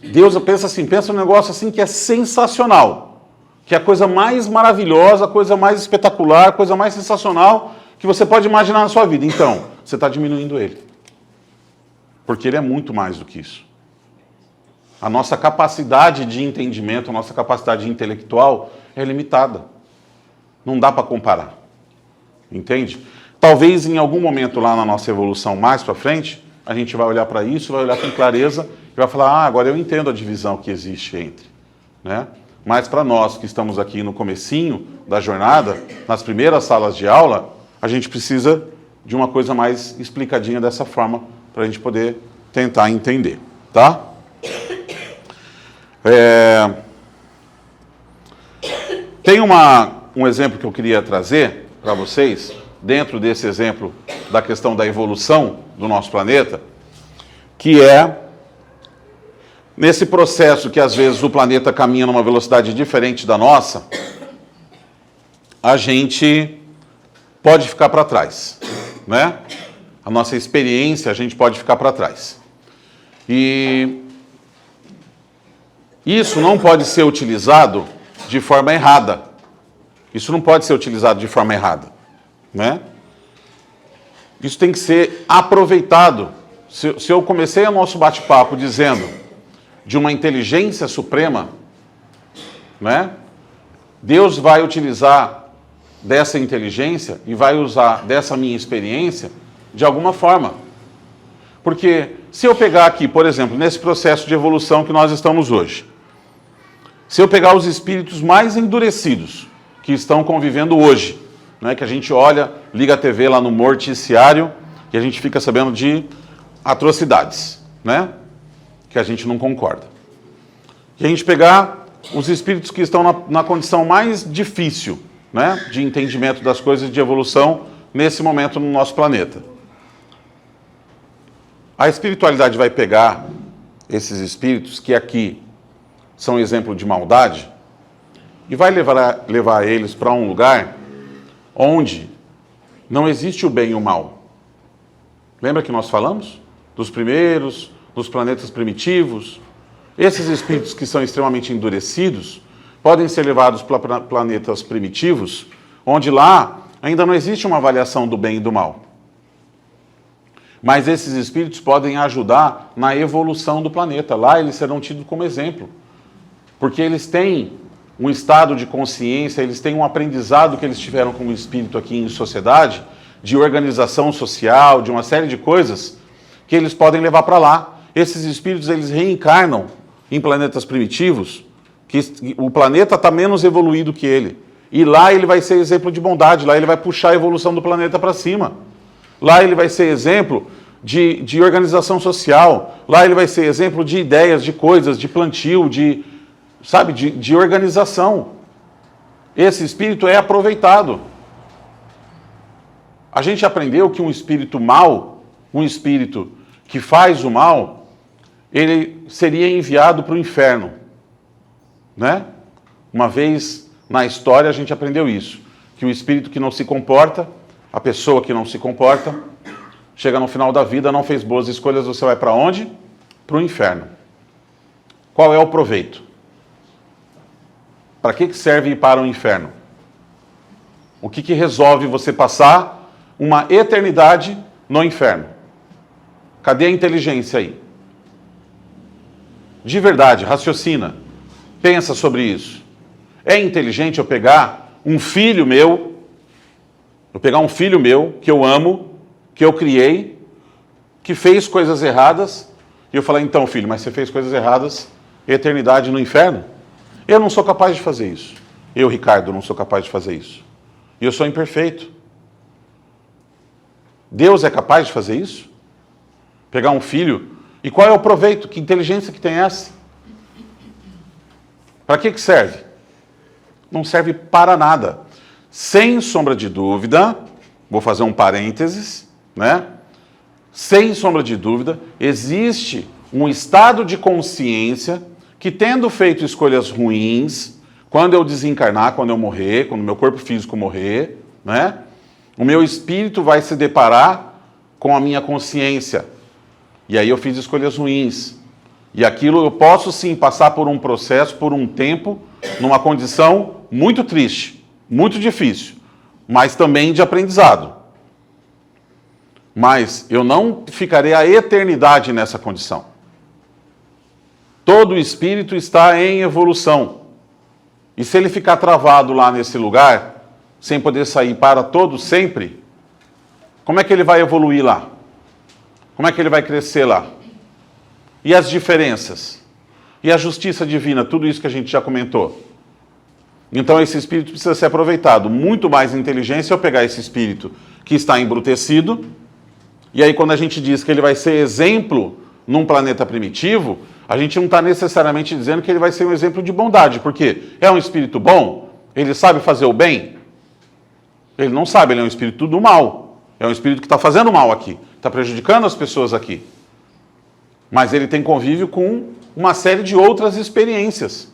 Deus, pensa um negócio assim que é sensacional. Que é a coisa mais maravilhosa, a coisa mais espetacular, a coisa mais sensacional que você pode imaginar na sua vida. Então, você está diminuindo ele. Porque ele é muito mais do que isso. A nossa capacidade de entendimento, a nossa capacidade intelectual é limitada. Não dá para comparar. Entende? Talvez em algum momento lá na nossa evolução mais para frente, a gente vai olhar para isso, vai olhar com clareza e vai falar, agora eu entendo a divisão que existe entre. Né? Mas para nós que estamos aqui no comecinho da jornada, nas primeiras salas de aula, a gente precisa de uma coisa mais explicadinha dessa forma para a gente poder tentar entender, tá? Tem um exemplo que eu queria trazer para vocês, dentro desse exemplo da questão da evolução do nosso planeta, que é nesse processo que às vezes o planeta caminha numa velocidade diferente da nossa, a gente pode ficar para trás, né? A nossa experiência, a gente pode ficar para trás. E isso não pode ser utilizado de forma errada. Isso não pode ser utilizado de forma errada, né? Isso tem que ser aproveitado. Se eu comecei o nosso bate-papo dizendo de uma inteligência suprema, né? Deus vai utilizar dessa inteligência e vai usar dessa minha experiência de alguma forma. Porque se eu pegar aqui, por exemplo, nesse processo de evolução que nós estamos hoje, se eu pegar os espíritos mais endurecidos que estão convivendo hoje, né, que a gente olha, liga a TV lá no noticiário e a gente fica sabendo de atrocidades, né, que a gente não concorda. E a gente pegar os espíritos que estão na condição mais difícil, né, de entendimento das coisas de evolução nesse momento no nosso planeta. A espiritualidade vai pegar esses espíritos que aqui são exemplo de maldade e vai levar eles para um lugar onde não existe o bem e o mal. Lembra que nós falamos? Dos primeiros, dos planetas primitivos. Esses espíritos que são extremamente endurecidos podem ser levados para planetas primitivos, onde lá ainda não existe uma avaliação do bem e do mal. Mas esses espíritos podem ajudar na evolução do planeta. Lá eles serão tidos como exemplo. Porque eles têm um estado de consciência, eles têm um aprendizado que eles tiveram como espírito aqui em sociedade, de organização social, de uma série de coisas, que eles podem levar para lá. Esses espíritos, eles reencarnam em planetas primitivos, que o planeta está menos evoluído que ele. E lá ele vai ser exemplo de bondade, lá ele vai puxar a evolução do planeta para cima. Lá ele vai ser exemplo de organização social. Lá ele vai ser exemplo de ideias, de coisas, de plantio, de organização. Esse espírito é aproveitado. A gente aprendeu que um espírito mau, um espírito que faz o mal, ele seria enviado para o inferno, né? Uma vez na história a gente aprendeu isso, que o espírito que não se comporta, a pessoa que não se comporta, chega no final da vida, não fez boas escolhas, você vai para onde? Para o inferno. Qual é o proveito? Para que serve ir para o inferno? O que resolve você passar uma eternidade no inferno? Cadê a inteligência aí? De verdade, raciocina. Pensa sobre isso. É inteligente eu pegar um filho meu, que eu amo, que eu criei, que fez coisas erradas, e eu falar, então, filho, mas você fez coisas erradas, eternidade no inferno? Eu não sou capaz de fazer isso. Eu, Ricardo, não sou capaz de fazer isso. E eu sou imperfeito. Deus é capaz de fazer isso? Pegar um filho, e qual é o proveito? Que inteligência que tem essa? Para que serve? Não serve para nada. Sem sombra de dúvida, vou fazer um parênteses, né? Sem sombra de dúvida, existe um estado de consciência que, tendo feito escolhas ruins, quando eu desencarnar, quando eu morrer, quando o meu corpo físico morrer, né? O meu espírito vai se deparar com a minha consciência. E aí eu fiz escolhas ruins. E aquilo eu posso sim passar por um processo, por um tempo, numa condição muito triste, muito difícil, mas também de aprendizado. Mas eu não ficarei a eternidade nessa condição. Todo espírito está em evolução. E se ele ficar travado lá nesse lugar, sem poder sair para todo sempre, como é que ele vai evoluir lá? Como é que ele vai crescer lá? E as diferenças? E a justiça divina? Tudo isso que a gente já comentou. Então esse espírito precisa ser aproveitado. Muito mais inteligência eu pegar esse espírito que está embrutecido, e aí quando a gente diz que ele vai ser exemplo num planeta primitivo, a gente não está necessariamente dizendo que ele vai ser um exemplo de bondade, porque é um espírito bom, ele sabe fazer o bem? Ele não sabe, ele é um espírito do mal. É um espírito que está fazendo mal aqui, está prejudicando as pessoas aqui. Mas ele tem convívio com uma série de outras experiências.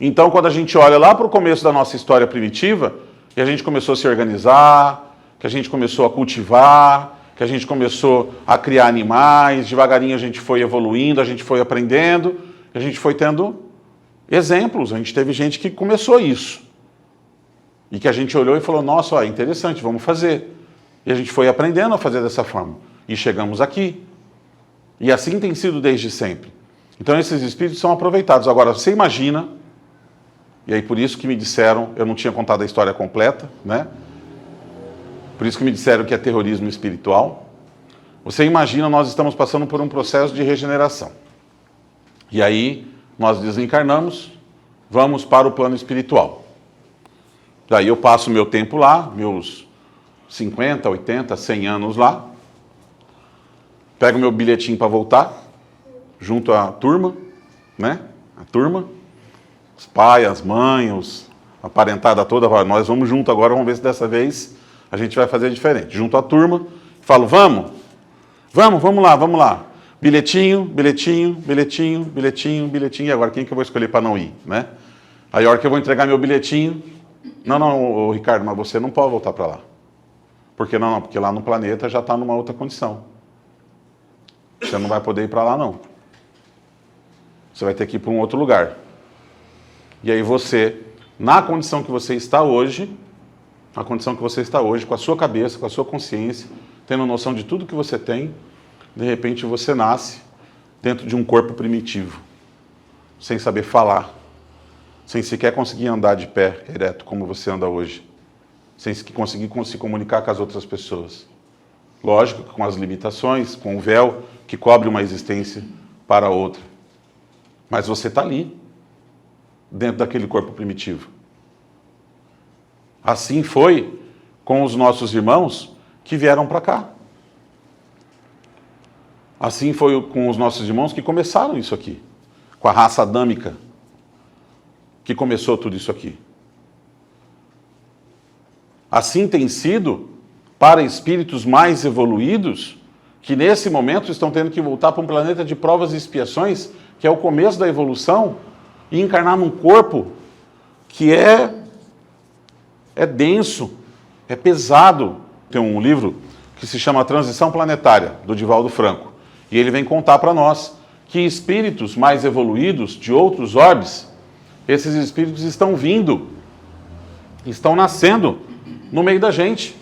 Então, quando a gente olha lá para o começo da nossa história primitiva, que a gente começou a se organizar, que a gente começou a cultivar, que a gente começou a criar animais, devagarinho a gente foi evoluindo, a gente foi aprendendo, a gente foi tendo exemplos. A gente teve gente que começou isso. E que a gente olhou e falou, nossa, ó, interessante, vamos fazer. E a gente foi aprendendo a fazer dessa forma. E chegamos aqui. E assim tem sido desde sempre. Então esses espíritos são aproveitados. Agora, você imagina, e aí por isso que me disseram, eu não tinha contado a história completa, né? Por isso que me disseram que é terrorismo espiritual. Você imagina, nós estamos passando por um processo de regeneração. E aí, nós desencarnamos, vamos para o plano espiritual. Daí eu passo meu tempo lá, meus 50, 80, 100 anos lá, pego meu bilhetinho para voltar, junto à turma, né? A turma, os pais, as mães, a parentada toda, nós vamos junto agora, vamos ver se dessa vez a gente vai fazer diferente. Junto à turma, falo, vamos lá. Bilhetinho, bilhetinho, bilhetinho, bilhetinho, bilhetinho, e agora quem que eu vou escolher para não ir, né? Aí a hora que eu vou entregar meu bilhetinho, não, Ricardo, mas você não pode voltar para lá. Por que não? Porque lá no planeta já está numa outra condição. Você não vai poder ir para lá, não. Você vai ter que ir para um outro lugar. E aí você, na condição que você está hoje, com a sua cabeça, com a sua consciência, tendo noção de tudo que você tem, de repente você nasce dentro de um corpo primitivo, sem saber falar, sem sequer conseguir andar de pé ereto como você anda hoje, sem conseguir se comunicar com as outras pessoas. Lógico, com as limitações, com o véu que cobre uma existência para a outra. Mas você está ali, dentro daquele corpo primitivo. Assim foi com os nossos irmãos que vieram para cá. Assim foi com os nossos irmãos que começaram isso aqui, com a raça adâmica, que começou tudo isso aqui. Assim tem sido para espíritos mais evoluídos, que nesse momento estão tendo que voltar para um planeta de provas e expiações, que é o começo da evolução, e encarnar num corpo que é denso, é pesado. Tem um livro que se chama Transição Planetária, do Divaldo Franco, e ele vem contar para nós que espíritos mais evoluídos de outros orbes, esses espíritos estão vindo, estão nascendo no meio da gente.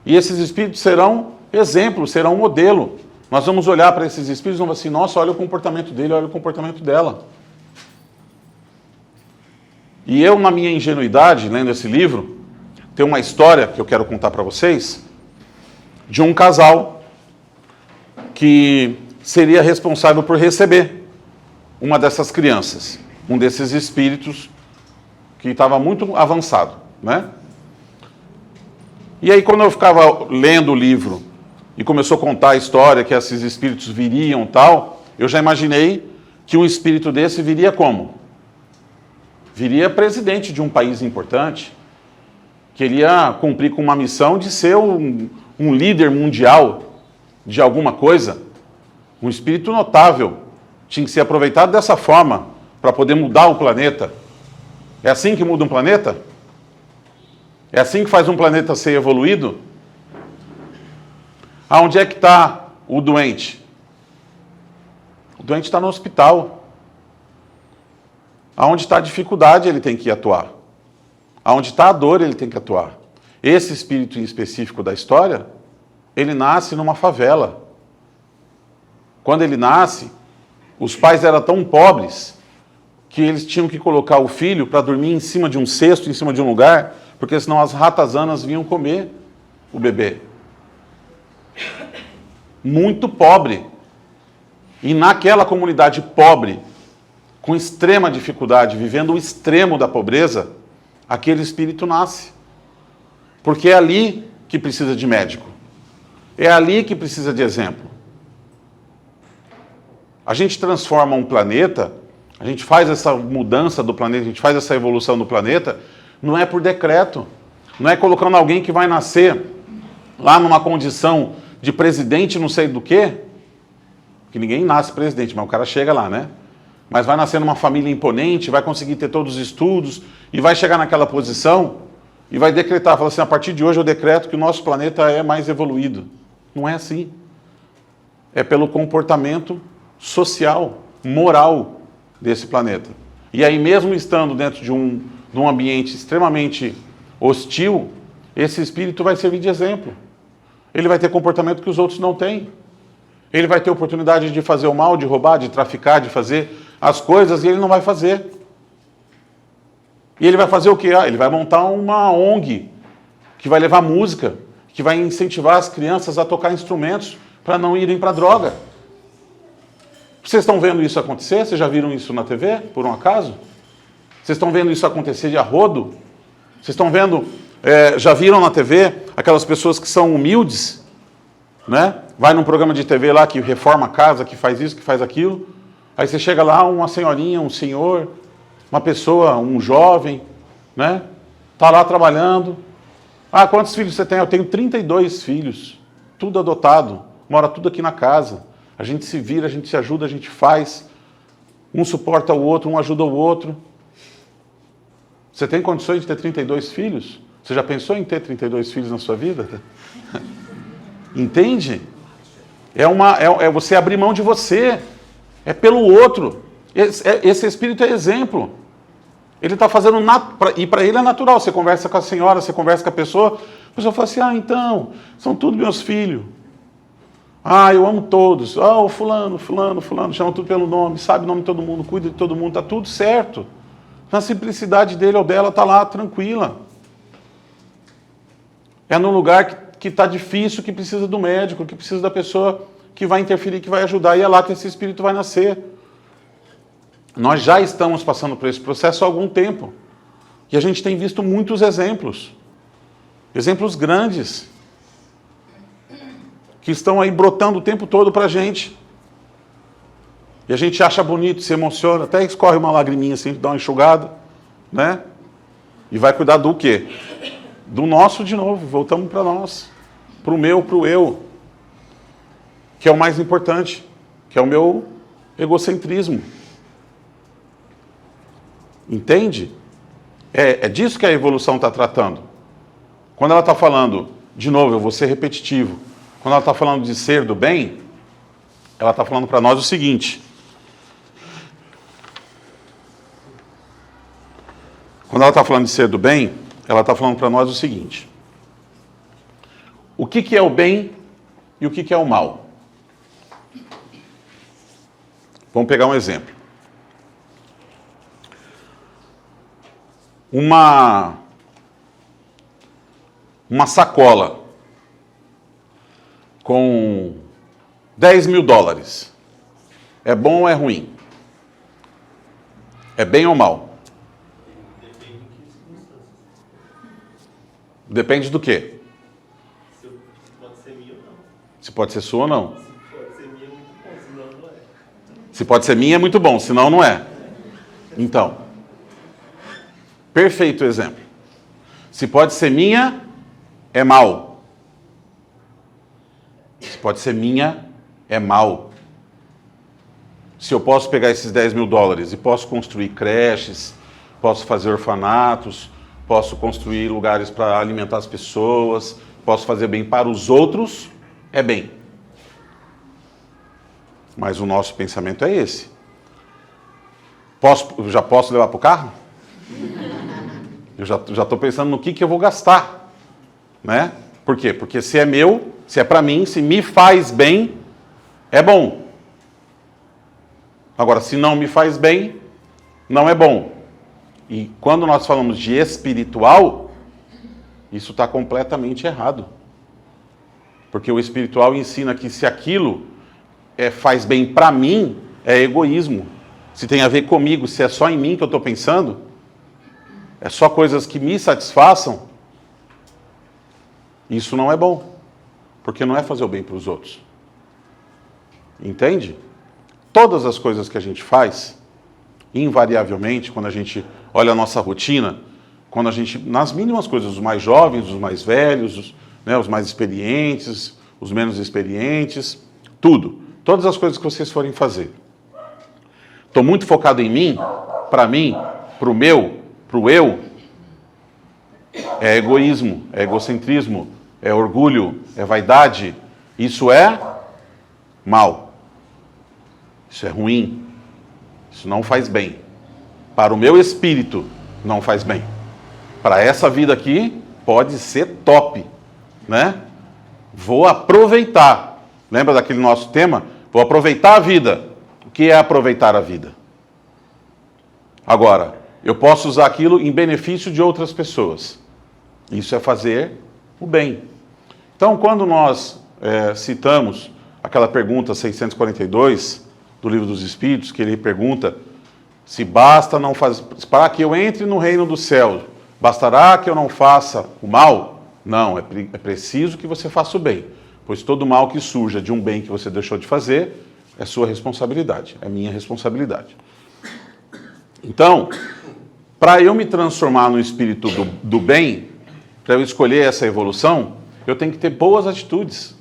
E esses espíritos serão exemplo, serão modelo. Nós vamos olhar para esses espíritos e vamos assim, nossa, olha o comportamento dele, olha o comportamento dela. E eu, na minha ingenuidade, lendo esse livro, tem uma história que eu quero contar para vocês, de um casal que seria responsável por receber uma dessas crianças, um desses espíritos que estava muito avançado, né? E aí, quando eu ficava lendo o livro e começou a contar a história que esses espíritos viriam e tal, eu já imaginei que um espírito desse viria como? Viria presidente de um país importante, queria cumprir com uma missão de ser um líder mundial de alguma coisa, um espírito notável, tinha que ser aproveitado dessa forma para poder mudar o planeta. É assim que muda um planeta? É assim que faz um planeta ser evoluído? Aonde é que está o doente? O doente está no hospital. Aonde está a dificuldade, ele tem que atuar. Aonde está a dor, ele tem que atuar. Esse espírito em específico da história, ele nasce numa favela. Quando ele nasce, os pais eram tão pobres que eles tinham que colocar o filho para dormir em cima de um cesto, em cima de um lugar, porque senão as ratazanas vinham comer o bebê. Muito pobre. E naquela comunidade pobre, com extrema dificuldade, vivendo o extremo da pobreza, aquele espírito nasce. Porque é ali que precisa de médico. É ali que precisa de exemplo. A gente transforma um planeta, a gente faz essa mudança do planeta, a gente faz essa evolução do planeta, não é por decreto. Não é colocando alguém que vai nascer lá numa condição de presidente não sei do quê, que ninguém nasce presidente, mas o cara chega lá, né? Mas vai nascer numa família imponente, vai conseguir ter todos os estudos e vai chegar naquela posição e vai decretar, falar assim, a partir de hoje eu decreto que o nosso planeta é mais evoluído. Não é assim. É pelo comportamento social, moral desse planeta. E aí mesmo estando dentro de um ambiente extremamente hostil, esse espírito vai servir de exemplo. Ele vai ter comportamento que os outros não têm. Ele vai ter oportunidade de fazer o mal, de roubar, de traficar, de fazer as coisas, e ele não vai fazer. E ele vai fazer o quê? Ele vai montar uma ONG, que vai levar música, que vai incentivar as crianças a tocar instrumentos para não irem para a droga. Vocês estão vendo isso acontecer? Vocês já viram isso na TV, por um acaso? Vocês estão vendo isso acontecer de arrodo? Vocês estão vendo, já viram na TV aquelas pessoas que são humildes, né? Vai num programa de TV lá que reforma a casa, que faz isso, que faz aquilo. Aí você chega lá, uma senhorinha, um senhor, uma pessoa, um jovem, né? Tá lá trabalhando. Ah, quantos filhos você tem? Eu tenho 32 filhos, tudo adotado, mora tudo aqui na casa. A gente se vira, a gente se ajuda, a gente faz. Um suporta o outro, um ajuda o outro. Você tem condições de ter 32 filhos? Você já pensou em ter 32 filhos na sua vida? Entende? É você abrir mão de você. É pelo outro. Esse espírito é exemplo. Ele está fazendo... E para ele é natural. Você conversa com a senhora, você conversa com a pessoa fala assim, então, são todos meus filhos. Eu amo todos. O fulano, chama tudo pelo nome, sabe o nome de todo mundo, cuida de todo mundo, está tudo certo. Na simplicidade dele ou dela, está lá, tranquila. É num lugar que está difícil, que precisa do médico, que precisa da pessoa que vai interferir, que vai ajudar, e é lá que esse espírito vai nascer. Nós já estamos passando por esse processo há algum tempo. E a gente tem visto muitos exemplos. Exemplos grandes. que estão aí brotando o tempo todo para a gente. E a gente acha bonito, se emociona, até escorre uma lagriminha assim, dá uma enxugada, né? E vai cuidar do quê? Do nosso de novo, voltamos para nós. Para o meu, para o eu. Que é o mais importante, que é o meu egocentrismo. Entende? É disso que a evolução está tratando. Quando ela está falando, de novo, eu vou ser repetitivo, quando ela está falando de ser do bem, ela está falando para nós o seguinte. Quando ela está falando de ser do bem, ela está falando para nós o seguinte. O que é o bem e o que é o mal? Vamos pegar um exemplo. Uma sacola com 10 mil dólares. É bom ou é ruim? É bem ou mal? Depende do quê? Se pode ser minha ou não. Se pode ser sua ou não. Se pode ser minha é muito bom, senão Se pode ser minha é muito bom, senão não é. não é. Então, perfeito exemplo. Se pode ser minha, é mal. Se pode ser minha, é mal. Se eu posso pegar esses 10 mil dólares e posso construir creches, posso fazer orfanatos, posso construir lugares para alimentar as pessoas, posso fazer bem para os outros, é bem. Mas o nosso pensamento é esse. Já posso levar para o carro? Eu já estou pensando no que eu vou gastar. Né? Por quê? Porque se é meu, se é para mim, se me faz bem, é bom. Agora, se não me faz bem, não é bom. E quando nós falamos de espiritual, isso está completamente errado. Porque o espiritual ensina que se aquilo faz bem para mim, é egoísmo. Se tem a ver comigo, se é só em mim que eu estou pensando, é só coisas que me satisfaçam, isso não é bom. Porque não é fazer o bem para os outros. Entende? Todas as coisas que a gente faz, invariavelmente, quando a gente olha a nossa rotina, quando a gente, nas mínimas coisas, os mais jovens, os mais velhos, os mais experientes, os menos experientes, tudo. Todas as coisas que vocês forem fazer. Estou muito focado em mim, para o meu, para o eu. É egoísmo, é egocentrismo, é orgulho, é vaidade. Isso é mal. Isso é ruim. Isso não faz bem. Para o meu espírito, não faz bem. Para essa vida aqui, pode ser top, né? Vou aproveitar. Lembra daquele nosso tema? Vou aproveitar a vida. O que é aproveitar a vida? Agora, eu posso usar aquilo em benefício de outras pessoas. Isso é fazer o bem. Então, quando nós citamos aquela pergunta 642 do Livro dos Espíritos, que ele pergunta se basta não fazer, para que eu entre no reino do céu, bastará que eu não faça o mal? Não, é preciso que você faça o bem, pois todo mal que surja de um bem que você deixou de fazer é sua responsabilidade, é minha responsabilidade. Então, para eu me transformar no espírito do bem, para eu escolher essa evolução, eu tenho que ter boas atitudes.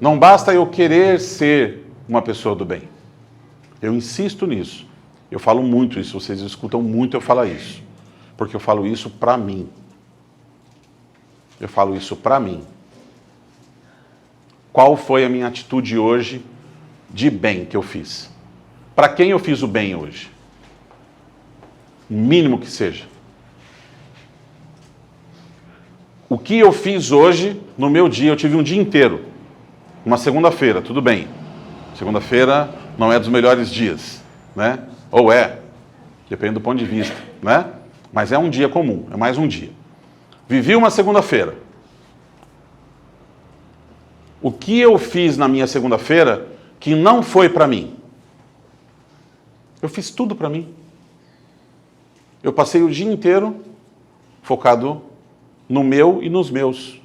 Não basta eu querer ser uma pessoa do bem. Eu insisto nisso. Eu falo muito isso, vocês escutam muito eu falar isso. Porque eu falo isso para mim. Eu falo isso para mim. Qual foi a minha atitude hoje de bem que eu fiz? Para quem eu fiz o bem hoje? O mínimo que seja. O que eu fiz hoje, no meu dia, eu tive um dia inteiro. Uma segunda-feira, tudo bem. Segunda-feira não é dos melhores dias, né? Ou é, depende do ponto de vista, né? Mas é um dia comum, é mais um dia. Vivi uma segunda-feira. O que eu fiz na minha segunda-feira que não foi para mim? Eu fiz tudo para mim. Eu passei o dia inteiro focado no meu e nos meus.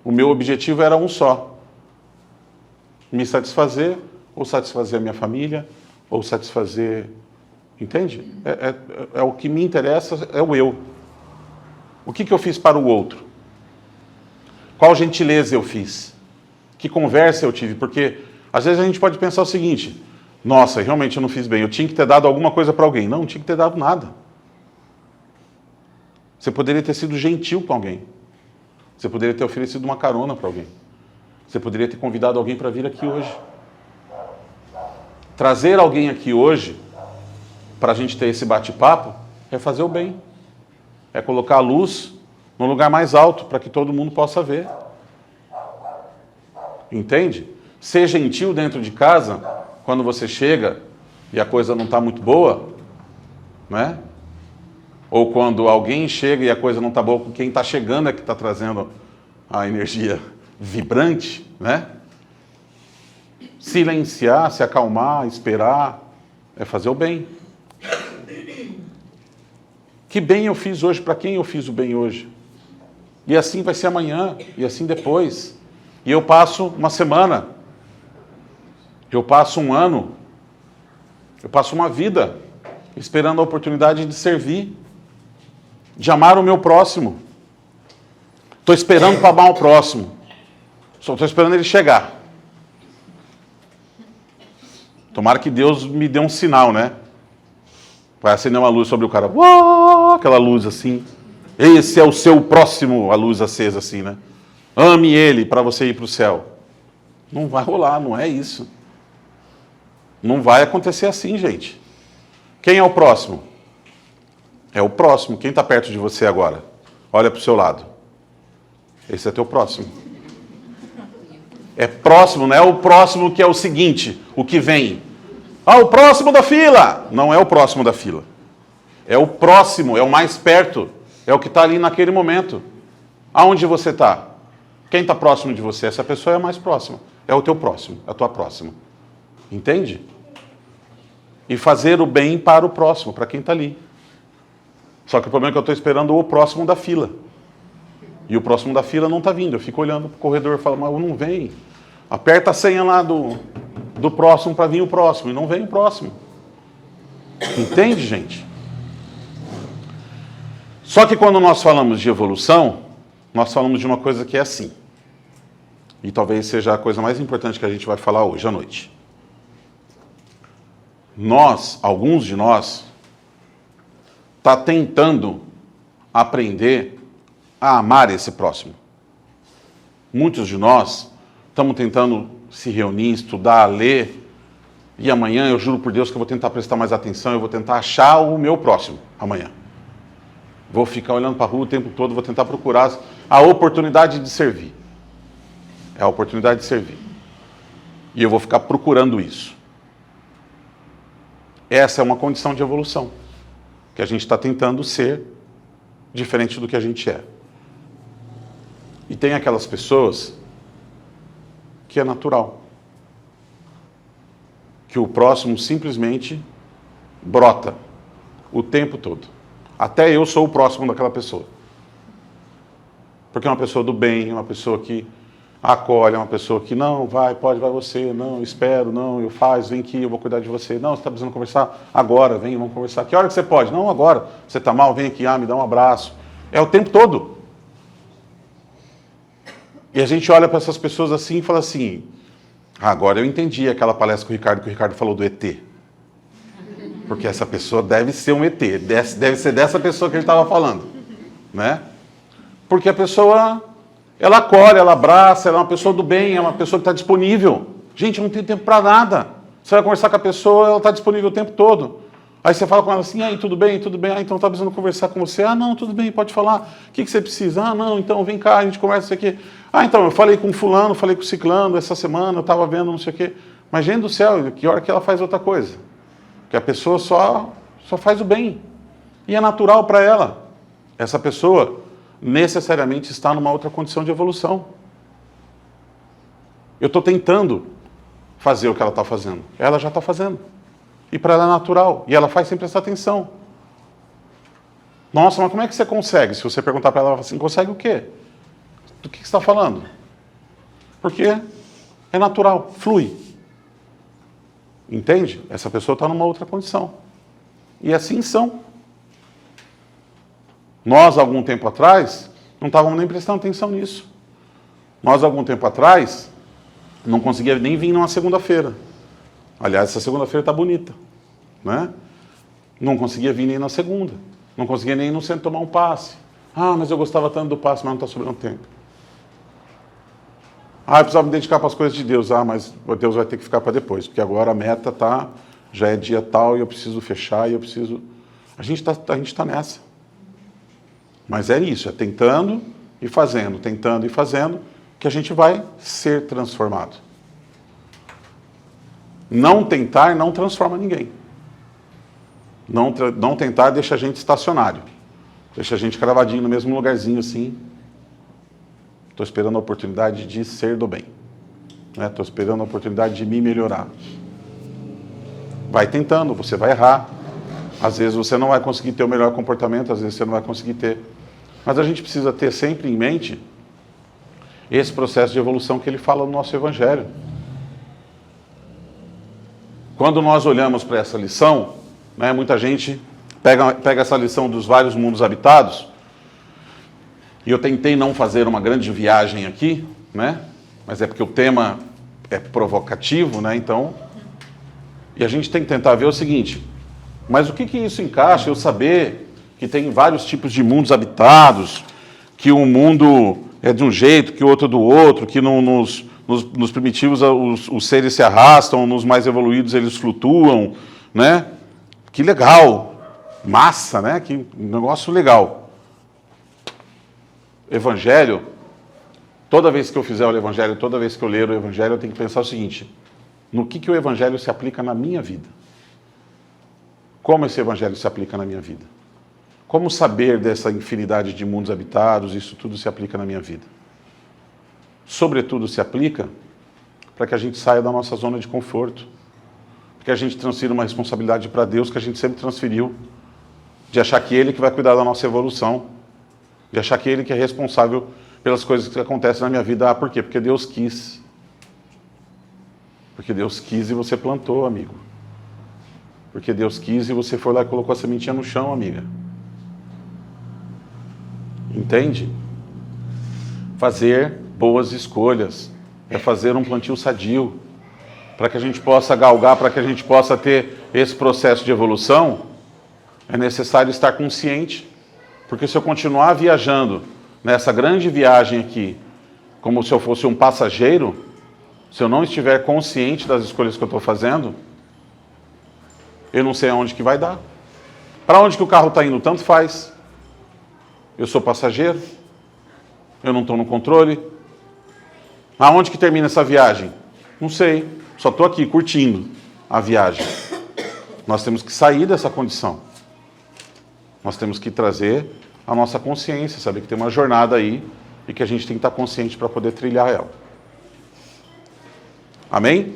O meu objetivo era um só. Me satisfazer, ou satisfazer a minha família, ou satisfazer... Entende? É o que me interessa, é o eu. O que eu fiz para o outro? Qual gentileza eu fiz? Que conversa eu tive? Porque às vezes a gente pode pensar o seguinte: nossa, realmente eu não fiz bem, eu tinha que ter dado alguma coisa para alguém. Não tinha que ter dado nada. Você poderia ter sido gentil com alguém. Você poderia ter oferecido uma carona para alguém. Você poderia ter convidado alguém para vir aqui hoje. Trazer alguém aqui hoje, para a gente ter esse bate-papo, é fazer o bem. É colocar a luz no lugar mais alto, para que todo mundo possa ver. Entende? Ser gentil dentro de casa, quando você chega e a coisa não está muito boa, né? Ou quando alguém chega e a coisa não está boa, quem está chegando é que está trazendo a energia vibrante, né? Silenciar, se acalmar, esperar, é fazer o bem. Que bem eu fiz hoje? Para quem eu fiz o bem hoje? E assim vai ser amanhã, e assim depois. E eu passo uma semana, eu passo um ano, eu passo uma vida esperando a oportunidade de servir, de amar o meu próximo. Estou esperando para amar o próximo. Só estou esperando ele chegar. Tomara que Deus me dê um sinal, né? Vai acender uma luz sobre o cara. Uau! Aquela luz assim. Esse é o seu próximo, a luz acesa assim, né? Ame ele para você ir para o céu. Não vai rolar, não é isso. Não vai acontecer assim, gente. Quem é o próximo? É o próximo. Quem está perto de você agora? Olha para o seu lado. Esse é teu próximo. É próximo, não é o próximo que é o seguinte, o que vem. Ah, o próximo da fila. Não é o próximo da fila. É o próximo, é o mais perto. É o que está ali naquele momento. Aonde você está? Quem está próximo de você? Essa pessoa é a mais próxima. É o teu próximo, a tua próxima. Entende? E fazer o bem para o próximo, para quem está ali. Só que o problema é que eu estou esperando o próximo da fila. E o próximo da fila não está vindo. Eu fico olhando para o corredor e falo, mas não vem. Aperta a senha lá do próximo para vir o próximo. E não vem o próximo. Entende, gente? Só que quando nós falamos de evolução, nós falamos de uma coisa que é assim. E talvez seja a coisa mais importante que a gente vai falar hoje à noite. Nós, alguns de nós, está tentando aprender a amar esse próximo. Muitos de nós estamos tentando se reunir, estudar, ler, e amanhã eu juro por Deus que eu vou tentar prestar mais atenção, eu vou tentar achar o meu próximo amanhã. Vou ficar olhando para a rua o tempo todo, vou tentar procurar a oportunidade de servir. É a oportunidade de servir. E eu vou ficar procurando isso. Essa é uma condição de evolução, que a gente está tentando ser diferente do que a gente é. E tem aquelas pessoas que é natural. Que o próximo simplesmente brota o tempo todo. Até eu sou o próximo daquela pessoa. Porque é uma pessoa do bem, é uma pessoa que acolhe, é uma pessoa que não, vai você, não, eu espero, não, eu faço, vem aqui, eu vou cuidar de você. Não, você está precisando conversar? Agora, vem, vamos conversar. Que hora que você pode? Não, agora. Você está mal? Vem aqui, me dá um abraço. É o tempo todo. E a gente olha para essas pessoas assim e fala assim, agora eu entendi aquela palestra que o Ricardo falou do ET. Porque essa pessoa deve ser um ET, deve ser dessa pessoa que ele estava falando, né? Porque a pessoa, ela acolhe, ela abraça, ela é uma pessoa do bem, é uma pessoa que está disponível. Gente, não tem tempo para nada. Você vai conversar com a pessoa, ela está disponível o tempo todo. Aí você fala com ela assim, aí, tudo bem? Ah, então está precisando conversar com você. Ah, não, tudo bem, pode falar. O que você precisa? Ah, não, então vem cá, a gente conversa isso aqui. Ah, então, eu falei com fulano, falei com ciclano, essa semana eu estava vendo não sei o quê. Mas, gente do céu, que hora que ela faz outra coisa? Que a pessoa só faz o bem. E é natural para ela. Essa pessoa necessariamente está numa outra condição de evolução. Eu estou tentando fazer o que ela está fazendo. Ela já está fazendo. E para ela é natural. E ela faz sem prestar atenção. Nossa, mas como é que você consegue? Se você perguntar para ela, ela fala assim, consegue o quê? Do que você está falando? Porque é natural, flui. Entende? Essa pessoa está numa outra condição. E assim são. Nós, algum tempo atrás, não estávamos nem prestando atenção nisso. Nós, algum tempo atrás, não conseguia nem vir numa segunda-feira. Aliás, essa segunda-feira está bonita, né? Não conseguia vir nem na segunda. Não conseguia nem ir no centro tomar um passe. Ah, mas eu gostava tanto do passe, mas não está sobrando tempo. Ah, eu precisava me dedicar para as coisas de Deus. Ah, mas Deus vai ter que ficar para depois, porque agora a meta já é dia tal e eu preciso fechar e eu preciso... A gente tá nessa. Mas é isso, é tentando e fazendo, que a gente vai ser transformado. Não tentar não transforma ninguém. Não tentar deixa a gente estacionário. Deixa a gente cravadinho no mesmo lugarzinho assim. Estou esperando a oportunidade de ser do bem. Estou esperando a oportunidade de me melhorar. Vai tentando, você vai errar. Às vezes você não vai conseguir ter o melhor comportamento, às vezes você não vai conseguir ter. Mas a gente precisa ter sempre em mente esse processo de evolução que ele fala no nosso Evangelho. Quando nós olhamos para essa lição, muita gente pega essa lição dos vários mundos habitados, e eu tentei não fazer uma grande viagem aqui, mas é porque o tema é provocativo, então, e a gente tem que tentar ver o seguinte, mas o que isso encaixa, eu saber que tem vários tipos de mundos habitados, que um mundo é de um jeito, que o outro é do outro, que nos primitivos os seres se arrastam, nos mais evoluídos eles flutuam, Que legal, massa, Que negócio legal. Evangelho, toda vez que eu fizer o Evangelho, toda vez que eu ler o Evangelho, eu tenho que pensar o seguinte, no que o Evangelho se aplica na minha vida? Como esse Evangelho se aplica na minha vida? Como saber dessa infinidade de mundos habitados, isso tudo se aplica na minha vida? Sobretudo se aplica para que a gente saia da nossa zona de conforto, que a gente transfira uma responsabilidade para Deus que a gente sempre transferiu, de achar que Ele que vai cuidar da nossa evolução, de achar que Ele que é responsável pelas coisas que acontecem na minha vida. Ah, por quê? Porque Deus quis. Porque Deus quis e você plantou, amigo. Porque Deus quis e você foi lá e colocou a sementinha no chão, amiga. Entende? Fazer boas escolhas é fazer um plantio sadio, para que a gente possa galgar, para que a gente possa ter esse processo de evolução, é necessário estar consciente. Porque se eu continuar viajando nessa grande viagem aqui, como se eu fosse um passageiro, se eu não estiver consciente das escolhas que eu estou fazendo, eu não sei aonde que vai dar. Para onde que o carro está indo, tanto faz. Eu sou passageiro, eu não estou no controle. Aonde que termina essa viagem? Não sei, só estou aqui curtindo a viagem. Nós temos que sair dessa condição. Nós temos que trazer a nossa consciência, saber que tem uma jornada aí e que a gente tem que estar consciente para poder trilhar ela. Amém?